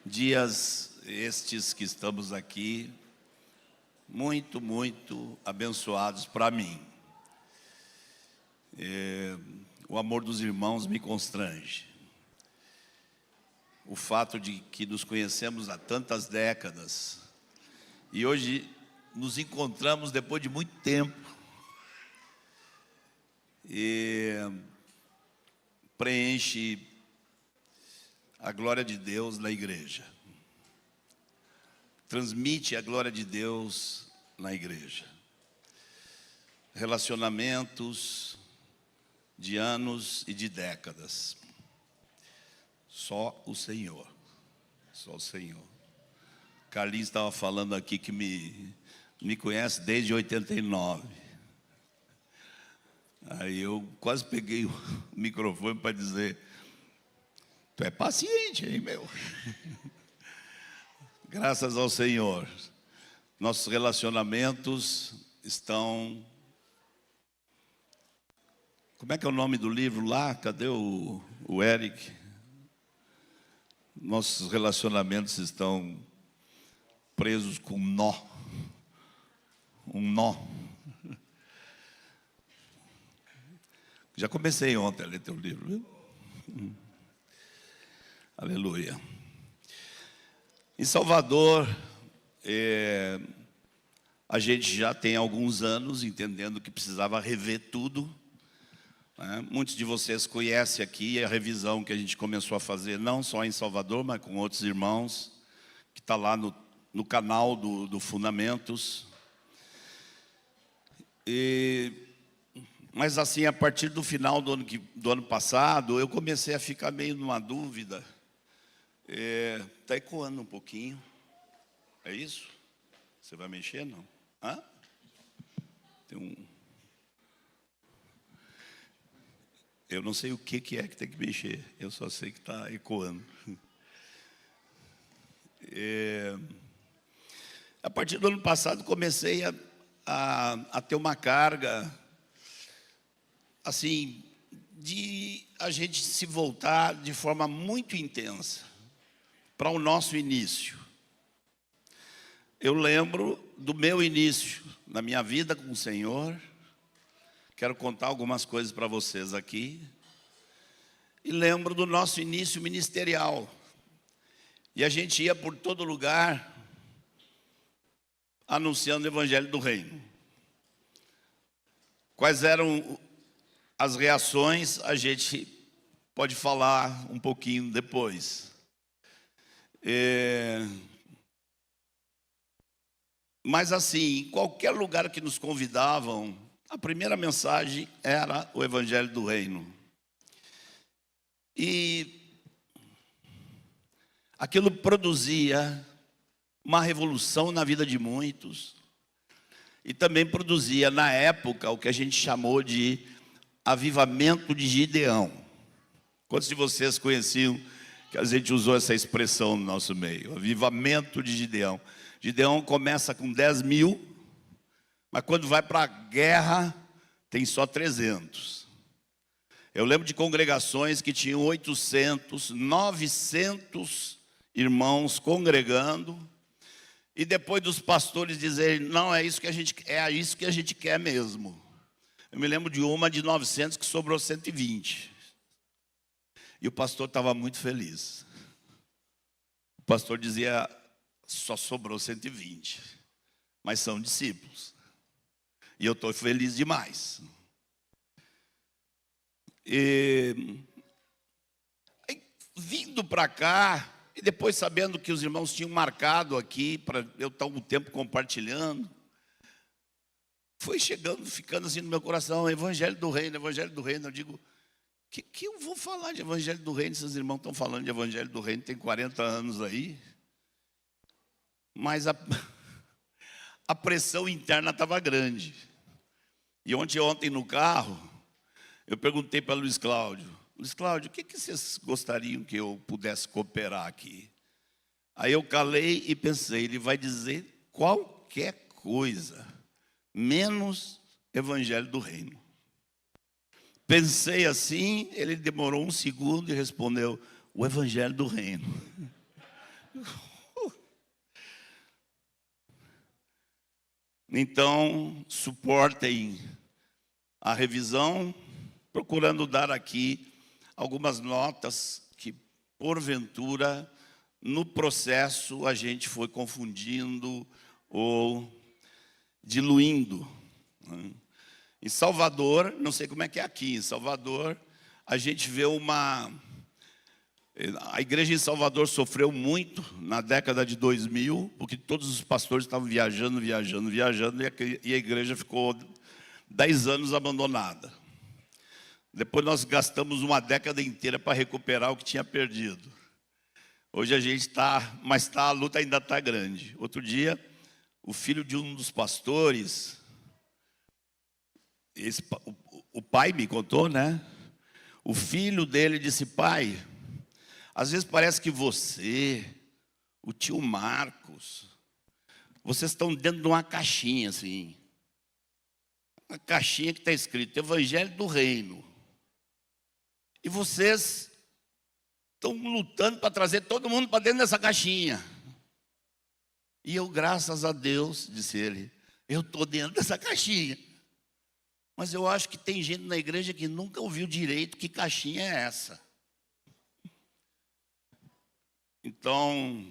Dias estes que estamos aqui, muito, muito abençoados para mim. O amor dos irmãos me constrange. O fato de que nos conhecemos há tantas décadas e hoje nos encontramos depois de muito tempo e preenche a glória de Deus na igreja. Transmite a glória de Deus na igreja. Relacionamentos de anos e de décadas. Só o Senhor. Só o Senhor. Carlinhos estava falando aqui que me conhece desde 89. Aí eu quase peguei o microfone para dizer: tu é paciente, hein, meu? Graças ao Senhor, nossos relacionamentos estão... Como é que é o nome do livro lá? Cadê o Eric? Nossos relacionamentos estão presos com um nó. Um nó. Já comecei ontem a ler teu livro, viu? Aleluia. Em Salvador, a gente já tem alguns anos entendendo que precisava rever tudo. Muitos de vocês conhecem aqui a revisão que a gente começou a fazer, não só em Salvador, mas com outros irmãos, que está lá no canal do Fundamentos. Mas assim, a partir do final do ano passado, eu comecei a ficar meio numa dúvida. Está ecoando um pouquinho. É isso? Você vai mexer, não? Hã? Tem um... Eu não sei o que é que tem que mexer. Eu só sei que está ecoando. A partir do ano passado, comecei a ter uma carga, assim, de a gente se voltar de forma muito intensa para o nosso início. Eu lembro do meu início na minha vida com o Senhor. Quero contar algumas coisas para vocês aqui. E lembro do nosso início ministerial. E a gente ia por todo lugar anunciando o Evangelho do Reino. Quais eram as reações? A gente pode falar um pouquinho depois. Mas assim, em qualquer lugar que nos convidavam, a primeira mensagem era o Evangelho do Reino. E aquilo produzia uma revolução na vida de muitos. E também produzia, na época, o que a gente chamou de avivamento de Gideão. Quantos de vocês conheciam que a gente usou essa expressão no nosso meio? Avivamento de Gideão. Gideão começa com 10 mil, mas quando vai para a guerra, tem só 300. Eu lembro de congregações que tinham 800, 900 irmãos congregando, e depois dos pastores dizerem: não, é isso que a gente quer mesmo. Eu me lembro de uma de 900 que sobrou 120. E o pastor estava muito feliz. O pastor dizia: só sobrou 120, mas são discípulos. E eu estou feliz demais. Aí, vindo para cá, e depois sabendo que os irmãos tinham marcado aqui, para eu estar um tempo compartilhando, foi chegando, ficando assim no meu coração: Evangelho do Reino, Evangelho do Reino. Eu digo: que eu vou falar de Evangelho do Reino? Esses irmãos estão falando de Evangelho do Reino, tem 40 anos aí. Mas a pressão interna estava grande. E ontem no carro, eu perguntei para Luiz Cláudio: Luiz Cláudio, o que vocês gostariam que eu pudesse cooperar aqui? Aí eu calei e pensei: ele vai dizer qualquer coisa, menos Evangelho do Reino. Pensei assim, ele demorou um segundo e respondeu: o Evangelho do Reino. Então, suportem a revisão, procurando dar aqui algumas notas que, porventura, no processo a gente foi confundindo ou diluindo. Em Salvador, não sei como é que é aqui, em Salvador, a gente vê a igreja em Salvador sofreu muito na década de 2000, porque todos os pastores estavam viajando, e a igreja ficou 10 anos abandonada. Depois nós gastamos uma década inteira para recuperar o que tinha perdido. Hoje a gente está, mas a luta ainda está grande. Outro dia, o filho de um dos pastores, o pai me contou, né? O filho dele disse: pai, às vezes parece que você, o tio Marcos, vocês estão dentro de uma caixinha assim. Uma caixinha que está escrito Evangelho do Reino. E vocês estão lutando para trazer todo mundo para dentro dessa caixinha. E eu, graças a Deus, disse ele, eu estou dentro dessa caixinha. Mas eu acho que tem gente na igreja que nunca ouviu direito que caixinha é essa. Então,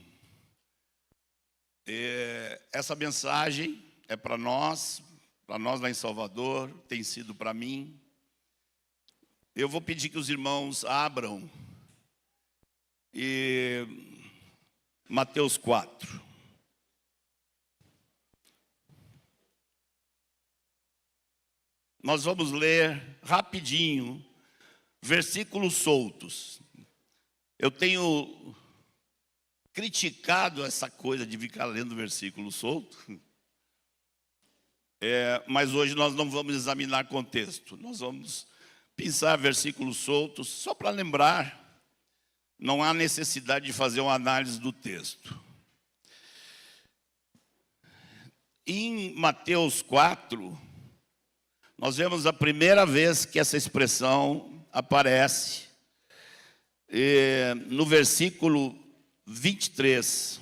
essa mensagem é para nós lá em Salvador, tem sido para mim. Eu vou pedir que os irmãos abram Mateus 4. Nós vamos ler rapidinho, versículos soltos. Eu tenho criticado essa coisa de ficar lendo versículo solto, mas hoje nós não vamos examinar contexto. Nós vamos pensar versículos soltos, só para lembrar, não há necessidade de fazer uma análise do texto. Em Mateus 4, nós vemos a primeira vez que essa expressão aparece, no versículo 23.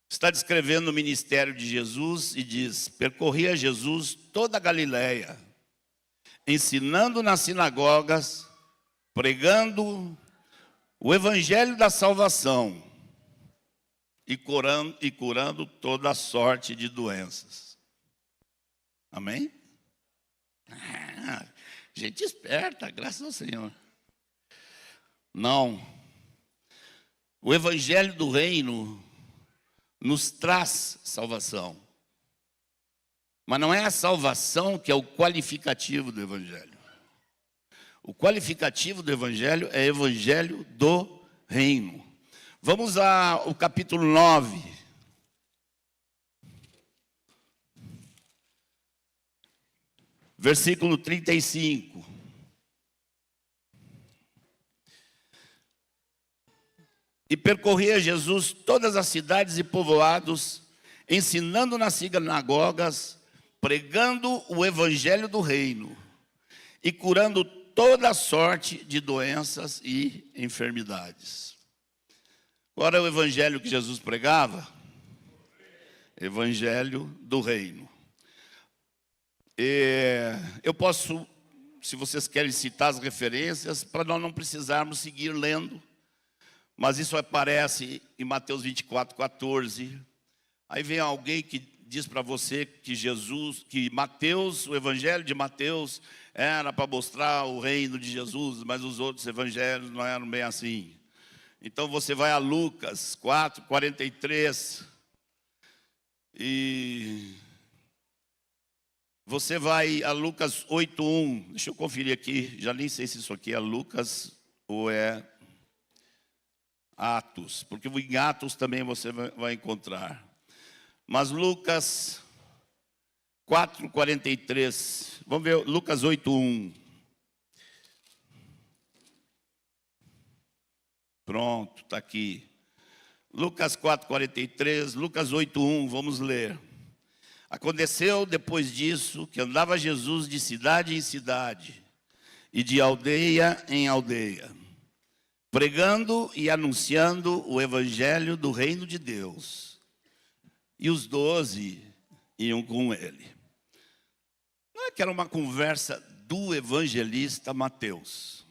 Está descrevendo o ministério de Jesus e diz: percorria Jesus toda a Galileia, ensinando nas sinagogas, pregando o evangelho da salvação e curando toda sorte de doenças. Amém? Gente esperta, graças ao Senhor. Não. O evangelho do reino nos traz salvação. Mas não é a salvação que é o qualificativo do evangelho. O qualificativo do evangelho é evangelho do reino. Vamos ao capítulo 9. Versículo 35. E percorria Jesus todas as cidades e povoados, ensinando nas sinagogas, pregando o evangelho do reino e curando toda sorte de doenças e enfermidades. Qual era o evangelho que Jesus pregava? Evangelho do reino. Eu posso, se vocês querem citar as referências, para nós não precisarmos seguir lendo, mas isso aparece em Mateus 24, 14. Aí vem alguém que diz para você que Mateus, o evangelho de Mateus, era para mostrar o reino de Jesus, mas os outros evangelhos não eram bem assim. Então você vai a Lucas 4, 43, e você vai a Lucas 8, 1. Deixa eu conferir aqui, já nem sei se isso aqui é Lucas ou é Atos, porque em Atos também você vai encontrar. Mas Lucas 4, 43. Vamos ver Lucas 8, 1. Pronto, está aqui. Lucas 4, 43, Lucas 8, 1, vamos ler. Aconteceu depois disso que andava Jesus de cidade em cidade e de aldeia em aldeia, pregando e anunciando o evangelho do reino de Deus. E os 12 iam com ele. Não é que era uma conversa do evangelista Mateus.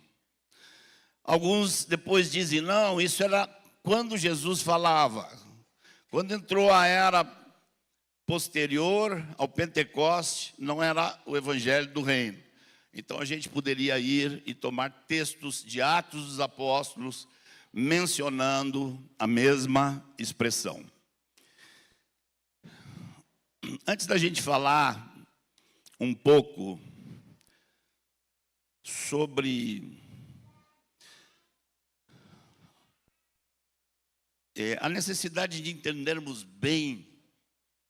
Alguns depois dizem, não, isso era quando Jesus falava. Quando entrou a era posterior ao Pentecoste, não era o evangelho do reino. Então a gente poderia ir e tomar textos de Atos dos Apóstolos mencionando a mesma expressão. Antes da gente falar um pouco sobre a necessidade de entendermos bem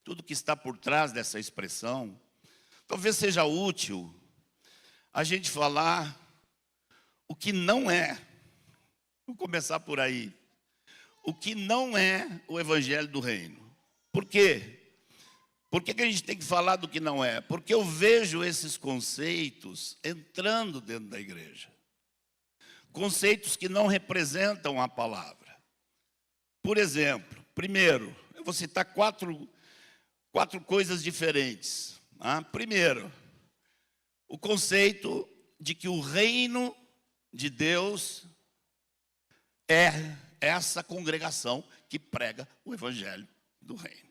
tudo que está por trás dessa expressão, talvez seja útil a gente falar o que não é. Vou começar por aí. O que não é o evangelho do reino. Por quê? Por que a gente tem que falar do que não é? Porque eu vejo esses conceitos entrando dentro da igreja. Conceitos que não representam a palavra. Por exemplo, primeiro, eu vou citar quatro coisas diferentes. Primeiro, o conceito de que o reino de Deus é essa congregação que prega o evangelho do reino.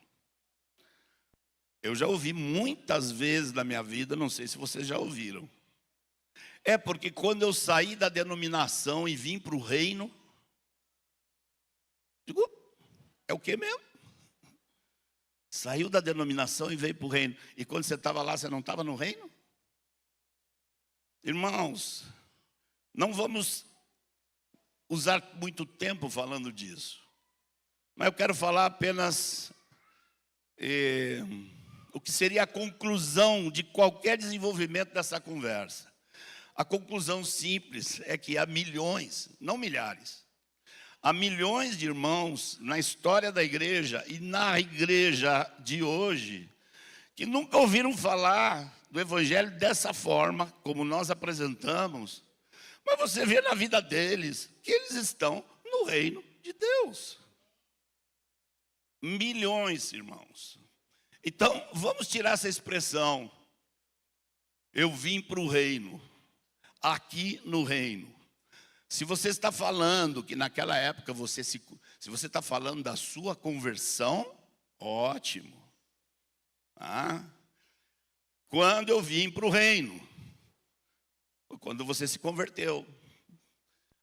Eu já ouvi muitas vezes na minha vida, não sei se vocês já ouviram. É porque quando eu saí da denominação e vim para o reino, digo, é o que mesmo? Saiu da denominação e veio para o reino. E quando você estava lá, você não estava no reino? Irmãos, não vamos usar muito tempo falando disso. Mas eu quero falar apenas o que seria a conclusão de qualquer desenvolvimento dessa conversa. A conclusão simples é que há milhões, não milhares, há milhões de irmãos na história da igreja e na igreja de hoje que nunca ouviram falar do evangelho dessa forma, como nós apresentamos, mas você vê na vida deles que eles estão no reino de Deus. Milhões, irmãos. Então, vamos tirar essa expressão, eu vim para o reino, aqui no reino. Se você está falando que naquela época se você está falando da sua conversão, ótimo. Quando eu vim para o reino, foi quando você se converteu.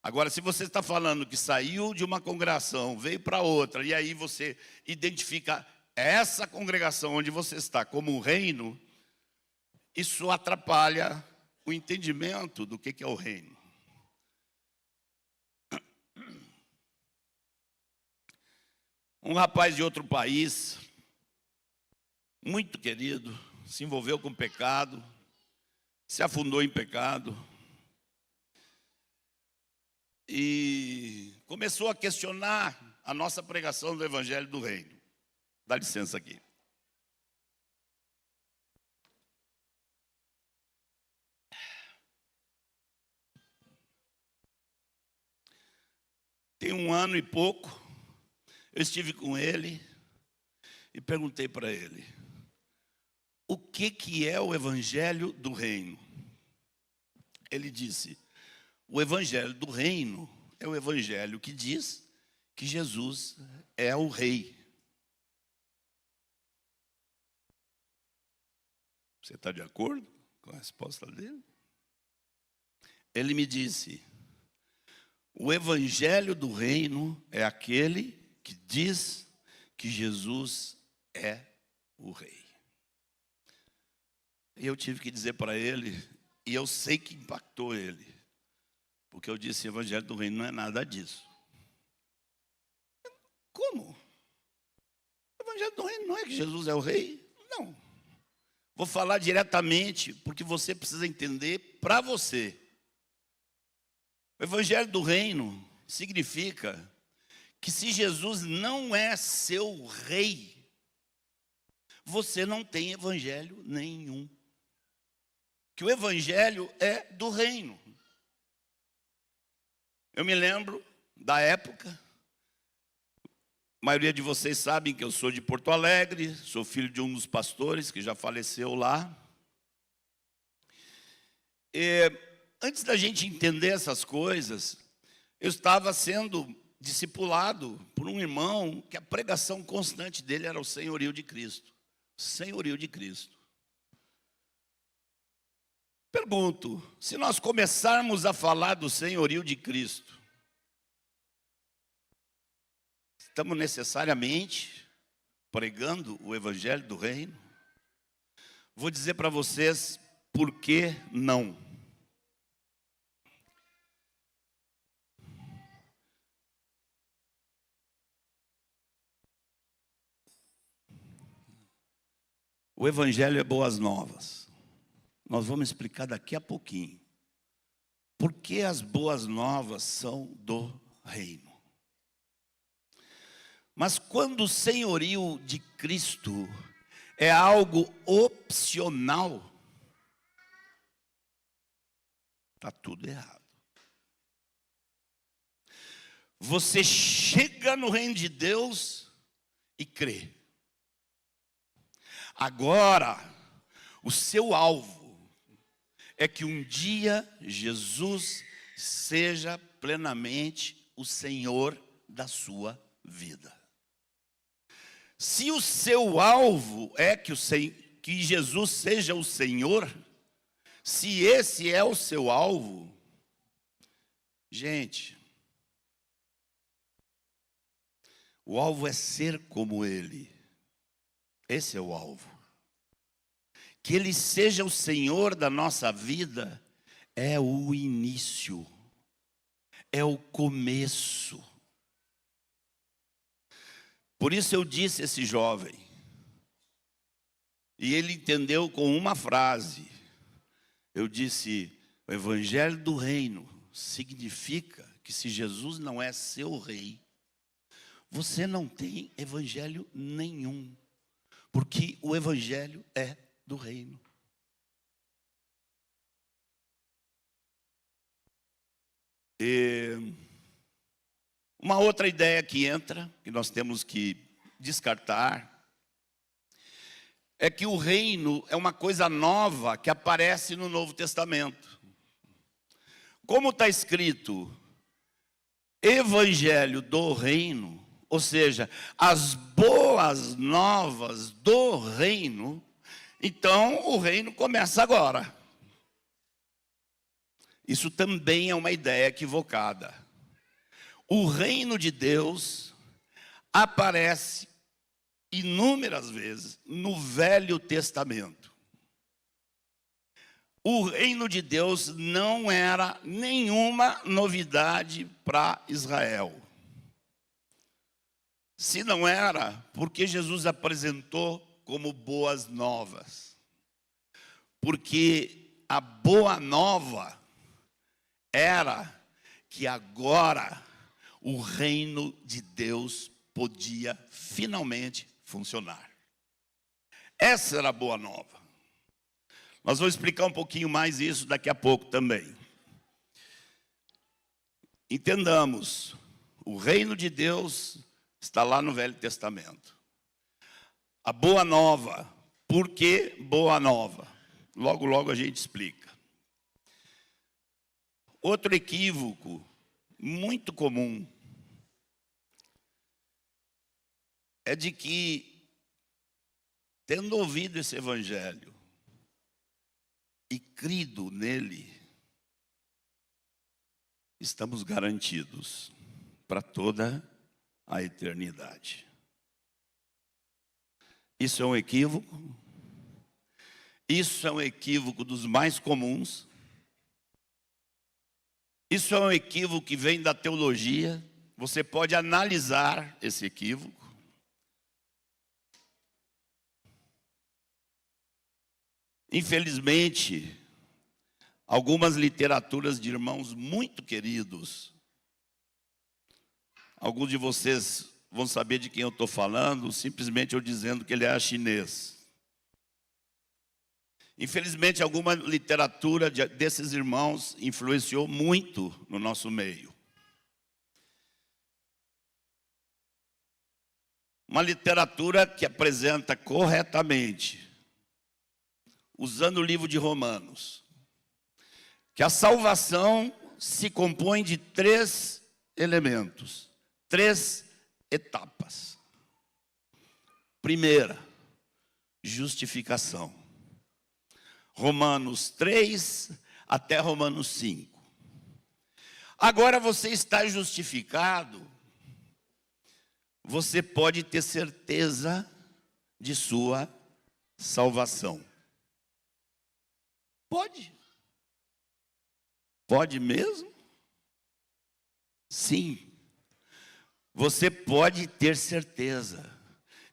Agora, se você está falando que saiu de uma congregação, veio para outra, e aí você identifica essa congregação onde você está como um reino, isso atrapalha o entendimento do que é o reino. Um rapaz de outro país, muito querido, se envolveu com pecado, se afundou em pecado e começou a questionar a nossa pregação do evangelho do reino. Dá licença aqui. Tem 1 ano e pouco, eu estive com ele e perguntei para ele, o que é o evangelho do reino? Ele disse, o evangelho do reino é o evangelho que diz que Jesus é o rei. Você está de acordo com a resposta dele? Ele me disse, o evangelho do reino é aquele que diz que Jesus é o rei. E eu tive que dizer para ele, e eu sei que impactou ele, porque eu disse, o evangelho do reino não é nada disso. Como? O evangelho do reino não é que Jesus é o rei? Não. Vou falar diretamente, porque você precisa entender para você. O evangelho do reino significa que se Jesus não é seu rei, você não tem evangelho nenhum. Que o evangelho é do reino. Eu me lembro da época, a maioria de vocês sabem que eu sou de Porto Alegre, sou filho de um dos pastores que já faleceu lá. E antes da gente entender essas coisas, eu estava sendo discipulado por um irmão que a pregação constante dele era o senhorio de Cristo. Senhorio de Cristo. Pergunto, se nós começarmos a falar do senhorio de Cristo, estamos necessariamente pregando o evangelho do reino? Vou dizer para vocês por que não. O evangelho é boas novas. Nós vamos explicar daqui a pouquinho. Por que as boas novas são do reino? Mas quando o senhorio de Cristo é algo opcional, está tudo errado. Você chega no reino de Deus e crê. Agora, o seu alvo é que um dia Jesus seja plenamente o Senhor da sua vida. Se o seu alvo é que Jesus seja o Senhor, se esse é o seu alvo, gente, o alvo é ser como Ele. Esse é o alvo. Que Ele seja o Senhor da nossa vida é o início, é o começo. Por isso eu disse a esse jovem, e ele entendeu com uma frase. Eu disse, o evangelho do reino significa que se Jesus não é seu rei, você não tem evangelho nenhum, porque o evangelho é do reino. E uma outra ideia que entra, que nós temos que descartar, é que o reino é uma coisa nova que aparece no Novo Testamento. Como está escrito, evangelho do reino, ou seja, as boas novas do reino, então o reino começa agora. Isso também é uma ideia equivocada. O reino de Deus aparece inúmeras vezes no Velho Testamento. O reino de Deus não era nenhuma novidade para Israel. Se não era, porque Jesus apresentou como boas novas. Porque a boa nova era que agora o reino de Deus podia finalmente funcionar. Essa era a boa nova. Nós vamos explicar um pouquinho mais isso daqui a pouco também. Entendamos, o reino de Deus está lá no Velho Testamento. A boa nova, por que boa nova? Logo, logo a gente explica. Outro equívoco muito comum é de que, tendo ouvido esse evangelho e crido nele, estamos garantidos para toda a eternidade. Isso é um equívoco. Isso é um equívoco dos mais comuns. Isso é um equívoco que vem da teologia. Você pode analisar esse equívoco. Infelizmente, algumas literaturas de irmãos muito queridos, alguns de vocês vão saber de quem eu estou falando, simplesmente eu dizendo que ele é chinês. Infelizmente, alguma literatura desses irmãos influenciou muito no nosso meio. uma literatura que apresenta corretamente, usando o livro de Romanos, que a salvação se compõe de 3 elementos, 3 etapas. Primeira, justificação. Romanos 3 até Romanos 5. Agora você está justificado, você pode ter certeza de sua salvação. Pode. Pode mesmo? Sim. Você pode ter certeza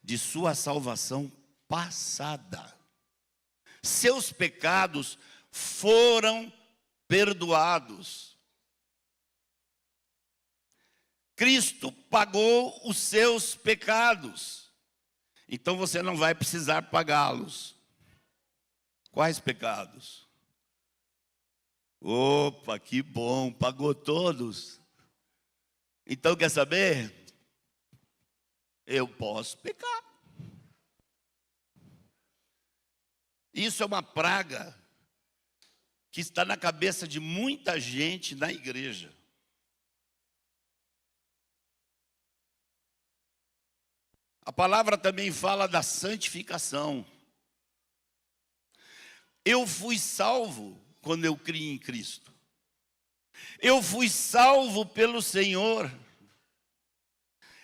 de sua salvação passada. Seus pecados foram perdoados. Cristo pagou os seus pecados. Então você não vai precisar pagá-los. Quais pecados? Opa, que bom, pagou todos. Então quer saber? Eu posso pecar. Isso é uma praga que está na cabeça de muita gente na igreja. A palavra também fala da santificação. Eu fui salvo quando eu criei em Cristo. Eu fui salvo pelo Senhor.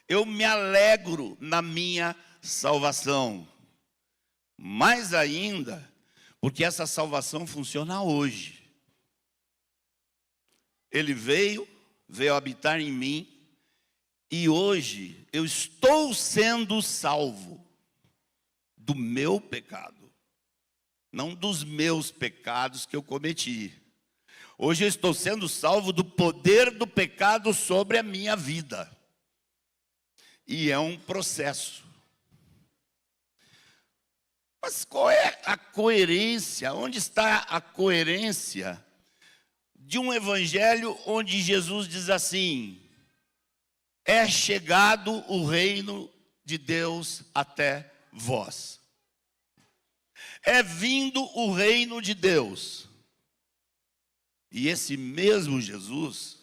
Eu me alegro na minha salvação. Mais ainda, porque essa salvação funciona hoje. Ele veio habitar em mim, e hoje eu estou sendo salvo do meu pecado, não dos meus pecados que eu cometi. Hoje eu estou sendo salvo do poder do pecado sobre a minha vida. E é um processo. Mas qual é a coerência? Onde está a coerência de um evangelho onde Jesus diz assim: é chegado o reino de Deus até vós. É vindo o reino de Deus. E esse mesmo Jesus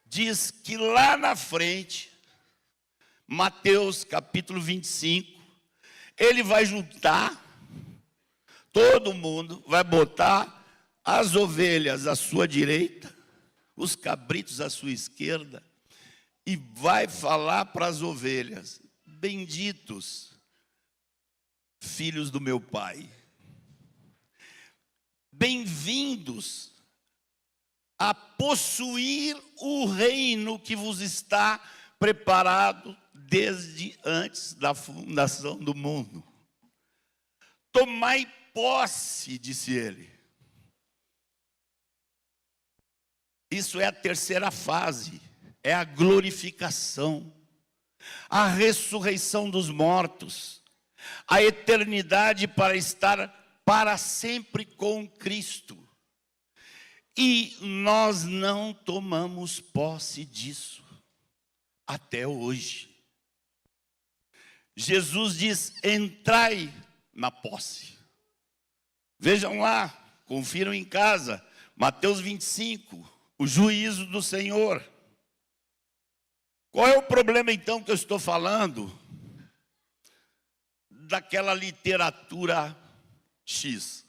diz que lá na frente, Mateus capítulo 25, ele vai juntar todo mundo, vai botar as ovelhas à sua direita, os cabritos à sua esquerda, e vai falar para as ovelhas: benditos, filhos do meu Pai, bem-vindos a possuir o reino que vos está preparado desde antes da fundação do mundo. Tomai posse, disse ele. Isso é a terceira fase, é a glorificação, a ressurreição dos mortos, a eternidade para estar para sempre com Cristo. E nós não tomamos posse disso até hoje. Jesus diz: entrai na posse. Vejam lá, confiram em casa, Mateus 25, o juízo do Senhor. Qual é o problema então que eu estou falando? Daquela literatura X.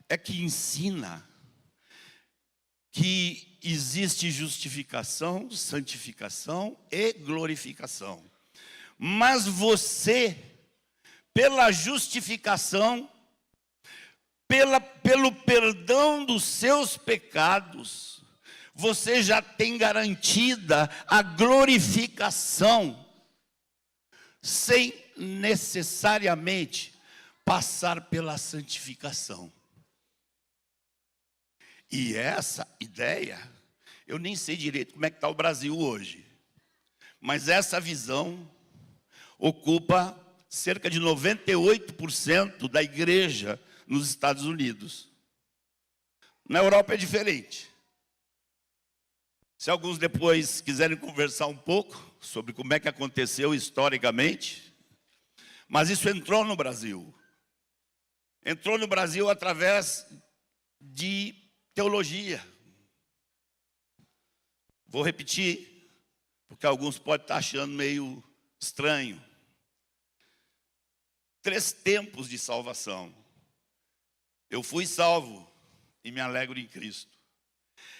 É que ensina que existe justificação, santificação e glorificação. Mas você, pela justificação, pelo perdão dos seus pecados, você já tem garantida a glorificação, sem necessariamente passar pela santificação. E essa ideia, eu nem sei direito como é que está o Brasil hoje, mas essa visão ocupa cerca de 98% da igreja nos Estados Unidos. Na Europa é diferente. Se alguns depois quiserem conversar um pouco sobre como é que aconteceu historicamente, mas isso entrou no Brasil. Entrou no Brasil através de teologia. Vou repetir, porque alguns podem estar achando meio estranho. 3 tempos de salvação. Eu fui salvo e me alegro em Cristo.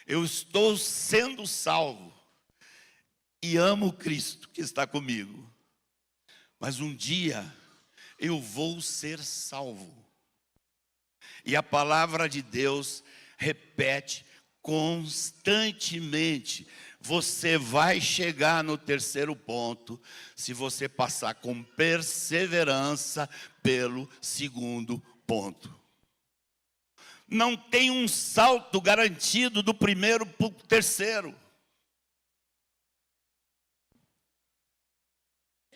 Eu estou sendo salvo e amo Cristo que está comigo. Mas um dia eu vou ser salvo. E a palavra de Deus repete constantemente: você vai chegar no 3º ponto se você passar com perseverança pelo 2º ponto. Não tem um salto garantido do 1º para o 3º.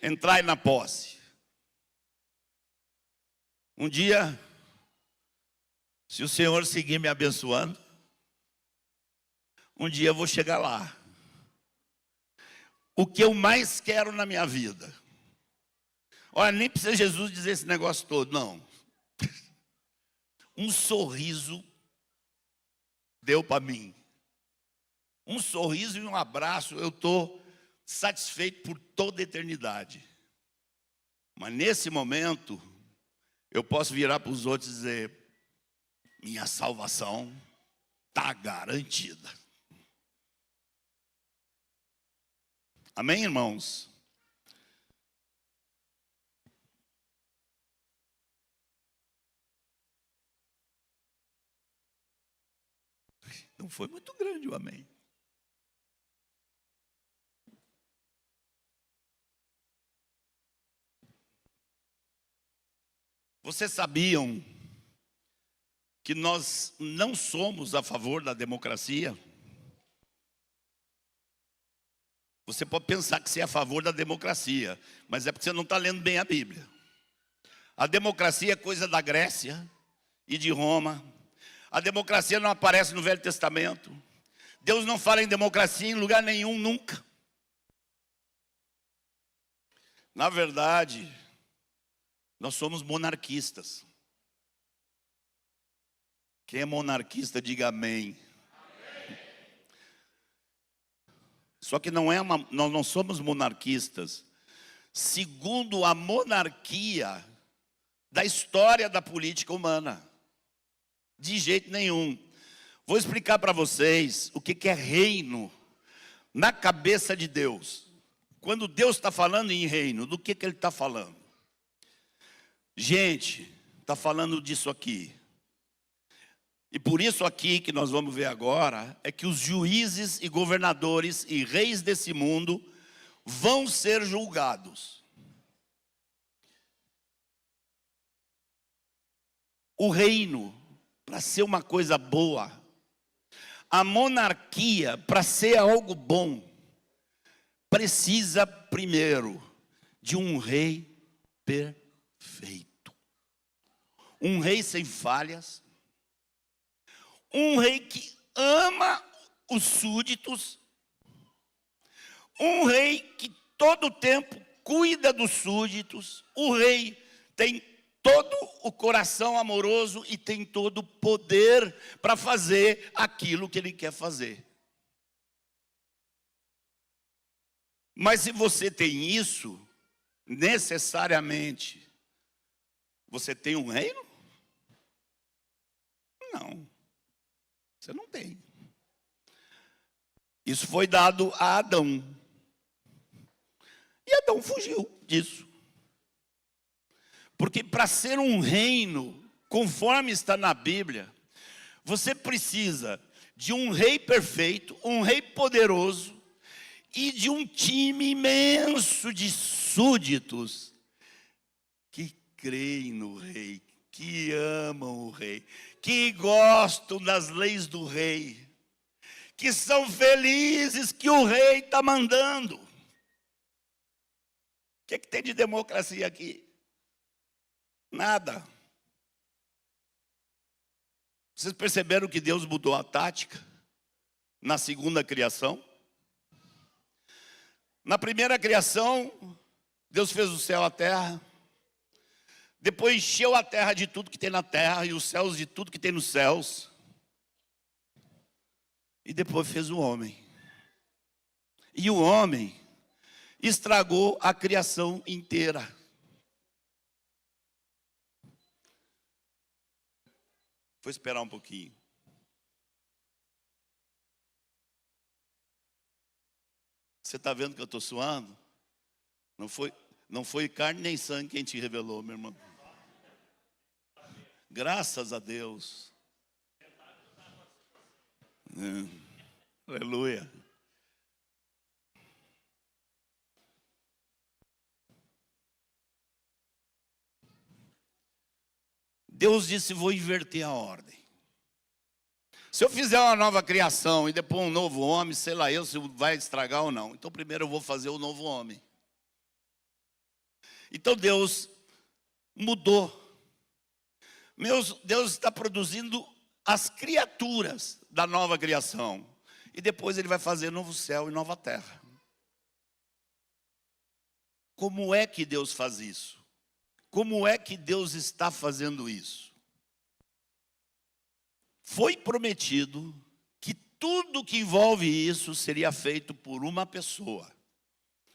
Entrai na posse. Um dia, se o Senhor seguir me abençoando, um dia eu vou chegar lá. O que eu mais quero na minha vida, olha, nem precisa Jesus dizer esse negócio todo, não. Um sorriso deu para mim. Um sorriso e um abraço, eu estou satisfeito por toda a eternidade. Mas nesse momento, eu posso virar para os outros e dizer: minha salvação está garantida. Amém, irmãos? Não foi muito grande o amém. Vocês sabiam que nós não somos a favor da democracia? Você pode pensar que você é a favor da democracia, mas é porque você não está lendo bem a Bíblia. A democracia é coisa da Grécia e de Roma. A democracia não aparece no Velho Testamento. Deus não fala em democracia em lugar nenhum, nunca. Na verdade, nós somos monarquistas. Quem é monarquista, diga amém. Só que nós não somos monarquistas segundo a monarquia da história da política humana. De jeito nenhum. Vou explicar para vocês o que é reino na cabeça de Deus. Quando Deus está falando em reino, do que Ele está falando? Gente, está falando disso aqui. E por isso aqui que nós vamos ver agora, é que os juízes e governadores e reis desse mundo vão ser julgados. O reino, para ser uma coisa boa, a monarquia, para ser algo bom, precisa primeiro de um rei perfeito. Um rei sem falhas. Um rei que ama os súditos. Um rei que todo o tempo cuida dos súditos. O rei tem todo o coração amoroso e tem todo o poder para fazer aquilo que ele quer fazer. Mas se você tem isso, necessariamente, você tem um reino? Não. Você não tem. Isso foi dado a Adão. E Adão fugiu disso. Porque para ser um reino, conforme está na Bíblia, você precisa de um rei perfeito, um rei poderoso e de um time imenso de súditos que creem no rei, que amam o rei, que gostam das leis do rei, que são felizes que o rei está mandando. O que tem de democracia aqui? Nada. Vocês perceberam que Deus mudou a tática na segunda criação? Na primeira criação, Deus fez o céu e a terra. Depois encheu a terra de tudo que tem na terra e os céus de tudo que tem nos céus. E depois fez o homem. E o homem estragou a criação inteira. Vou esperar um pouquinho. Você está vendo que eu estou suando? Não foi carne nem sangue quem te revelou, meu irmão. Graças a Deus. Aleluia. Deus disse: vou inverter a ordem. Se eu fizer uma nova criação e depois um novo homem, sei lá eu se vai estragar ou não. Então primeiro eu vou fazer o novo homem. Então Deus mudou. Deus está produzindo as criaturas da nova criação. E depois Ele vai fazer novo céu e nova terra. Como é que Deus faz isso? Como é que Deus está fazendo isso? Foi prometido que tudo que envolve isso seria feito por uma pessoa.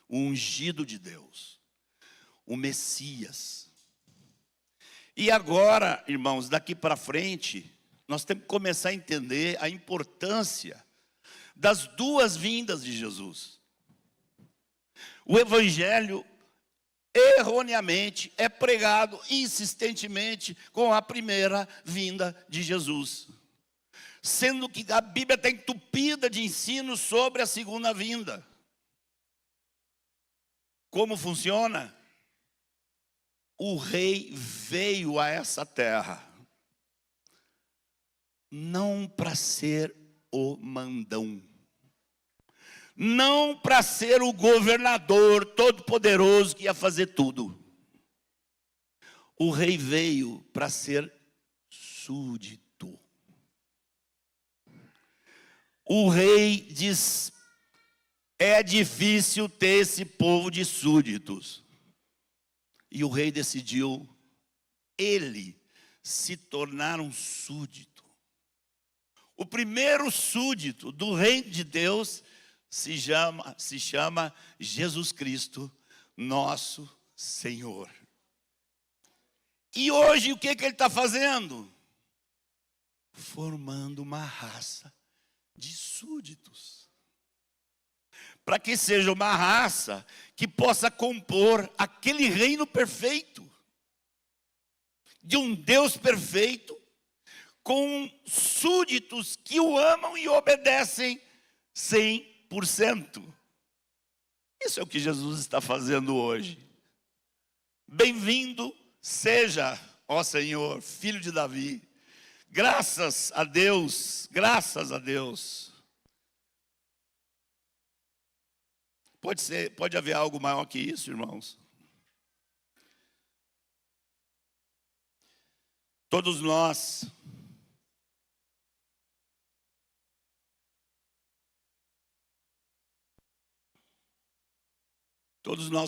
O ungido de Deus. O Messias. E agora, irmãos, daqui para frente, nós temos que começar a entender a importância das duas vindas de Jesus. O Evangelho, erroneamente, é pregado insistentemente com a primeira vinda de Jesus. Sendo que a Bíblia está entupida de ensinos sobre a segunda vinda. Como funciona? O rei veio a essa terra, não para ser o mandão, não para ser o governador todo-poderoso que ia fazer tudo. O rei veio para ser súdito. O rei diz: é difícil ter esse povo de súditos. E o rei decidiu, ele, se tornar um súdito. O primeiro súdito do reino de Deus se chama Jesus Cristo, nosso Senhor. E hoje o que ele está fazendo? Formando uma raça de súditos. Para que seja uma raça que possa compor aquele reino perfeito, de um Deus perfeito, com súditos que o amam e obedecem 100%. Isso é o que Jesus está fazendo hoje. Bem-vindo seja, ó Senhor, Filho de Davi. Graças a Deus, graças a Deus. Pode haver algo maior que isso, irmãos? Todos nós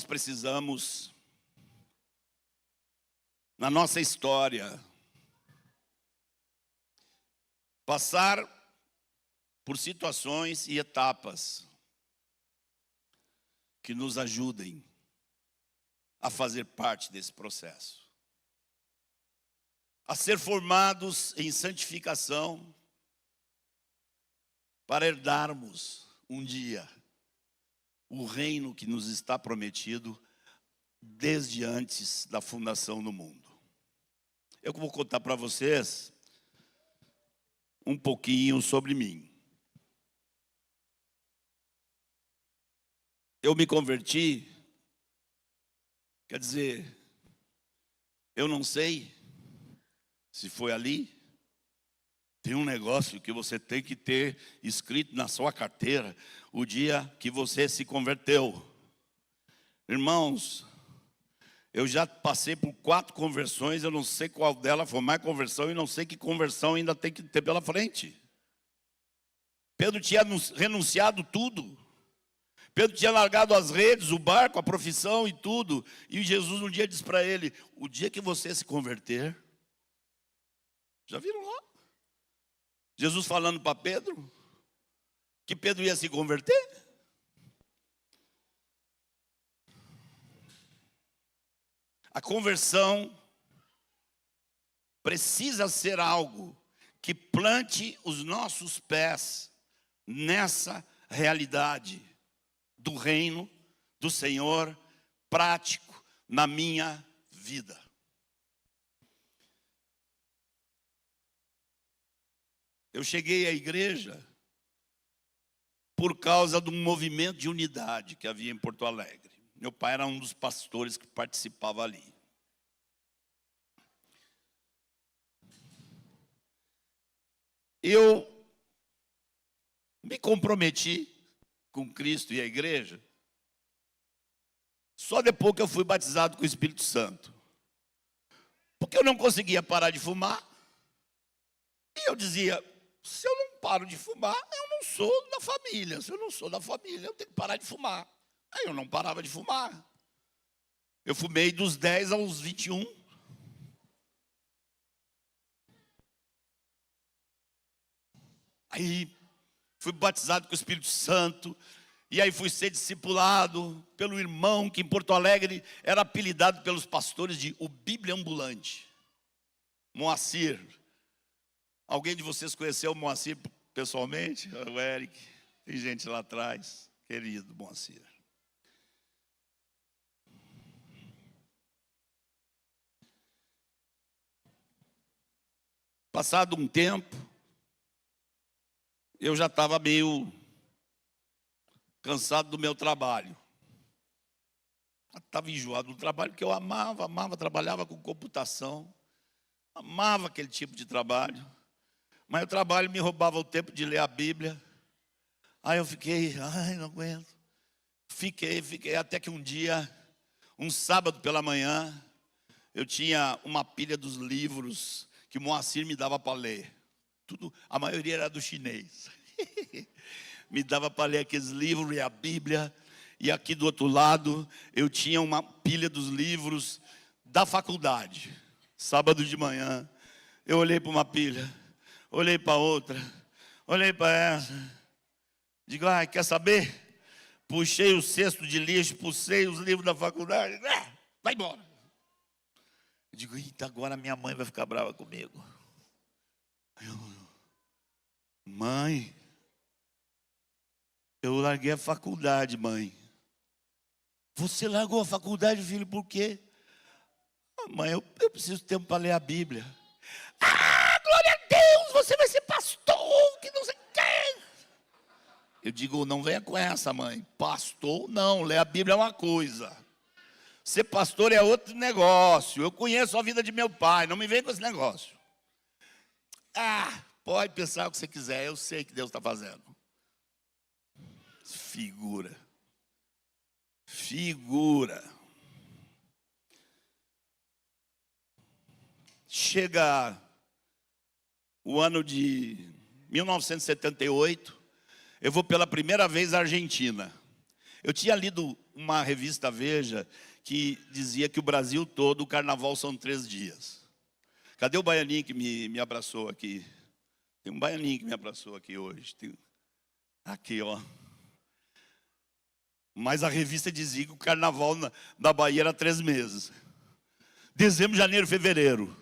precisamos, na nossa história, passar por situações e etapas que nos ajudem a fazer parte desse processo. A ser formados em santificação, para herdarmos um dia o reino que nos está prometido desde antes da fundação do mundo. Eu vou contar para vocês um pouquinho sobre mim. Eu me converti, quer dizer, eu não sei se foi ali. Tem um negócio que você tem que ter escrito na sua carteira o dia que você se converteu. Irmãos, eu já passei por 4 conversões, eu não sei qual delas foi mais conversão e não sei que conversão ainda tem que ter pela frente. Pedro tinha renunciado tudo. Pedro tinha largado as redes, o barco, a profissão e tudo. E Jesus um dia disse para ele: o dia que você se converter. Já viram lá? Jesus falando para Pedro que Pedro ia se converter. A conversão precisa ser algo que plante os nossos pés nessa realidade do reino do Senhor prático na minha vida. Eu cheguei à igreja por causa de um movimento de unidade que havia em Porto Alegre. Meu pai era um dos pastores que participava ali. Eu me comprometi com Cristo e a igreja só depois que eu fui batizado com o Espírito Santo. Porque eu não conseguia parar de fumar. E eu dizia: se eu não paro de fumar, eu não sou da família. Se eu não sou da família, eu tenho que parar de fumar. Aí eu não parava de fumar. Eu fumei dos 10 aos 21. Aí fui batizado com o Espírito Santo. E aí fui ser discipulado pelo irmão que em Porto Alegre era apelidado pelos pastores de o Bíblia Ambulante, Moacir. Alguém de vocês conheceu o Moacir pessoalmente? O Eric. Tem gente lá atrás. Querido Moacir. Passado um tempo, eu já estava meio cansado do meu trabalho. Estava enjoado do trabalho que eu amava, trabalhava com computação. Amava aquele tipo de trabalho. Mas o trabalho me roubava o tempo de ler a Bíblia. Aí eu fiquei, não aguento. Fiquei até que um dia, um sábado pela manhã, eu tinha uma pilha dos livros que o Moacir me dava para ler. Tudo, a maioria era do chinês. Me dava para ler aqueles livros e a Bíblia. E aqui do outro lado, eu tinha uma pilha dos livros da faculdade. Sábado de manhã, eu olhei para uma pilha, olhei para outra, olhei para essa. Digo, quer saber? Puxei o cesto de lixo, puxei os livros da faculdade. Vai embora. Eu digo, eita, agora minha mãe vai ficar brava comigo. Mãe, eu larguei a faculdade, mãe. Você largou a faculdade, filho, por quê? Mãe, eu preciso de tempo para ler a Bíblia. Glória a Deus, você vai ser pastor, que não sei o quê. Eu digo, não venha com essa, mãe. Pastor, não, ler a Bíblia é uma coisa. Ser pastor é outro negócio. Eu conheço a vida de meu pai, não me vem com esse negócio. Pode pensar o que você quiser, eu sei que Deus está fazendo. Figura. Chega o ano de 1978, eu vou pela primeira vez à Argentina. Eu tinha lido uma revista Veja que dizia que o Brasil todo, o carnaval são 3 dias. Cadê o baianinho que me abraçou aqui? Tem um baianinho que me abraçou aqui hoje. Aqui, ó. Mas a revista dizia que o carnaval da Bahia era 3 meses. Dezembro, janeiro, fevereiro.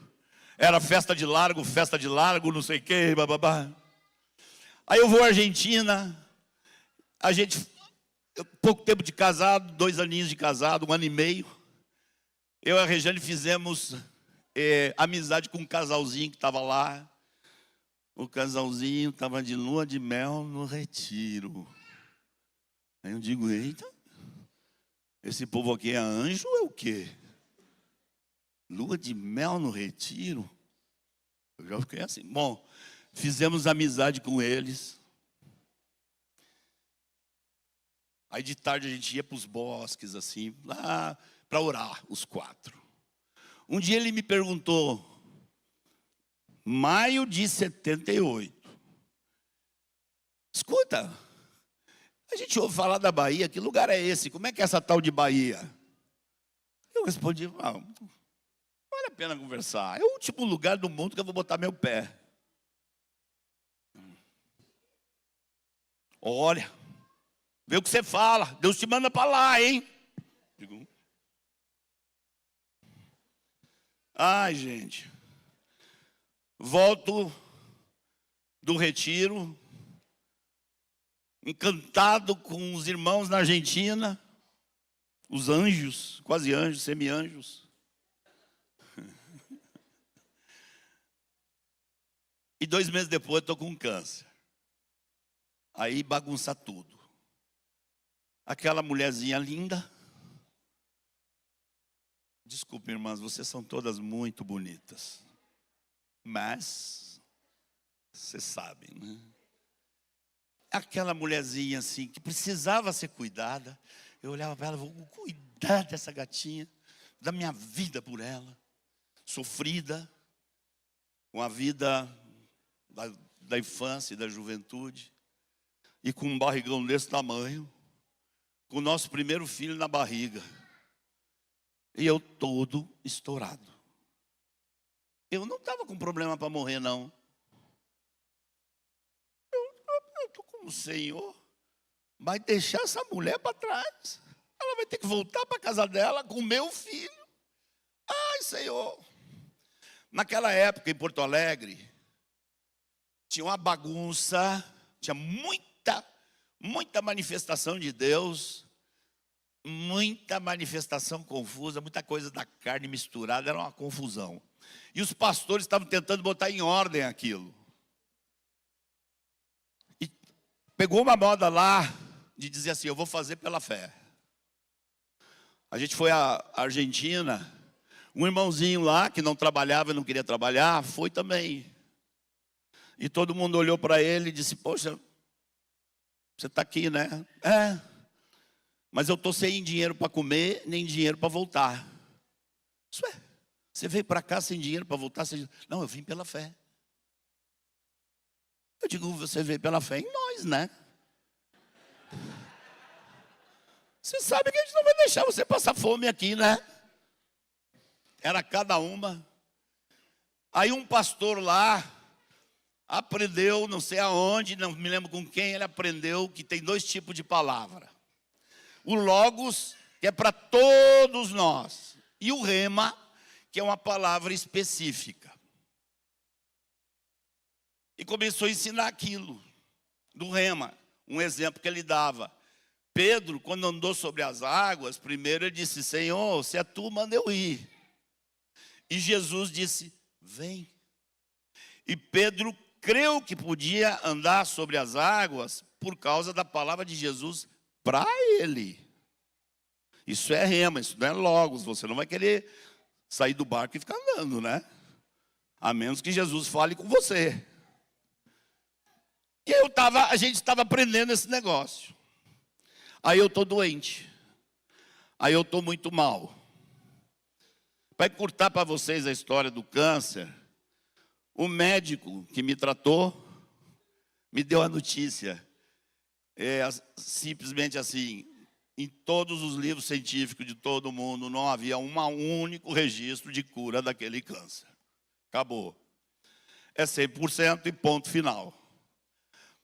Era festa de largo, não sei o quê, bababá. Aí eu vou à Argentina. Pouco tempo de casado, 2 aninhos de casado, 1 ano e meio. Eu e a Regiane fizemos amizade com um casalzinho que estava lá. O casalzinho estava de lua de mel no retiro. Aí eu digo, eita, esse povo aqui é anjo ou é o quê? Lua de mel no retiro? Eu já fiquei assim. Bom, fizemos amizade com eles. Aí de tarde a gente ia para os bosques, assim, lá para orar, os 4. Um dia ele me perguntou, maio de 78. Escuta, A gente ouve falar da Bahia, que lugar é esse? Como é que é essa tal de Bahia? Eu respondi, não vale a pena conversar. É o último lugar do mundo que eu vou botar meu pé. Olha, vê o que você fala, Deus te manda para lá, hein? Digo, ai, gente. Volto do retiro, encantado com os irmãos na Argentina, os anjos, quase anjos, semi-anjos. E 2 meses depois eu estou com câncer. Aí bagunça tudo. Aquela mulherzinha linda. Desculpe, irmãs, vocês são todas muito bonitas. Mas, vocês sabem, né? Aquela mulherzinha assim, que precisava ser cuidada. Eu olhava para ela, vou cuidar dessa gatinha, da minha vida por ela. Sofrida, uma vida da infância e da juventude. E com um barrigão desse tamanho. Com o nosso primeiro filho na barriga. E eu todo estourado. Eu não estava com problema para morrer, não. Eu estou com o Senhor. Vai deixar essa mulher para trás. Ela vai ter que voltar para a casa dela com o meu filho. Ai, Senhor. Naquela época, em Porto Alegre, tinha uma bagunça, tinha muita manifestação de Deus, muita manifestação confusa, muita coisa da carne misturada, era uma confusão. E os pastores estavam tentando botar em ordem aquilo. E pegou uma moda lá de dizer assim, eu vou fazer pela fé. A gente foi à Argentina, um irmãozinho lá que não trabalhava e não queria trabalhar, foi também. E todo mundo olhou para ele e disse, poxa, você está aqui, né? É, mas eu estou sem dinheiro para comer, nem dinheiro para voltar. Isso é, você veio para cá sem dinheiro para voltar? Não, eu vim pela fé. Eu digo, você veio pela fé em nós, né? Você sabe que a gente não vai deixar você passar fome aqui, né? Era cada uma. Aí um pastor lá aprendeu, não sei aonde, não me lembro com quem, ele aprendeu que tem 2 tipos de palavra. O logos, que é para todos nós. E o rema, que é uma palavra específica. E começou a ensinar aquilo, do rema. Um exemplo que ele dava. Pedro, quando andou sobre as águas, primeiro ele disse, Senhor, se é tu, manda eu ir. E Jesus disse, vem. E Pedro creu que podia andar sobre as águas por causa da palavra de Jesus para ele. Isso é rema, isso não é logos. Você não vai querer sair do barco e ficar andando, né? A menos que Jesus fale com você. E a gente estava aprendendo esse negócio. Aí eu estou doente. Aí eu estou muito mal. Para encurtar para vocês a história do câncer, o médico que me tratou me deu a notícia. Simplesmente assim, em todos os livros científicos de todo o mundo, não havia um único registro de cura daquele câncer. Acabou. É 100% e ponto final.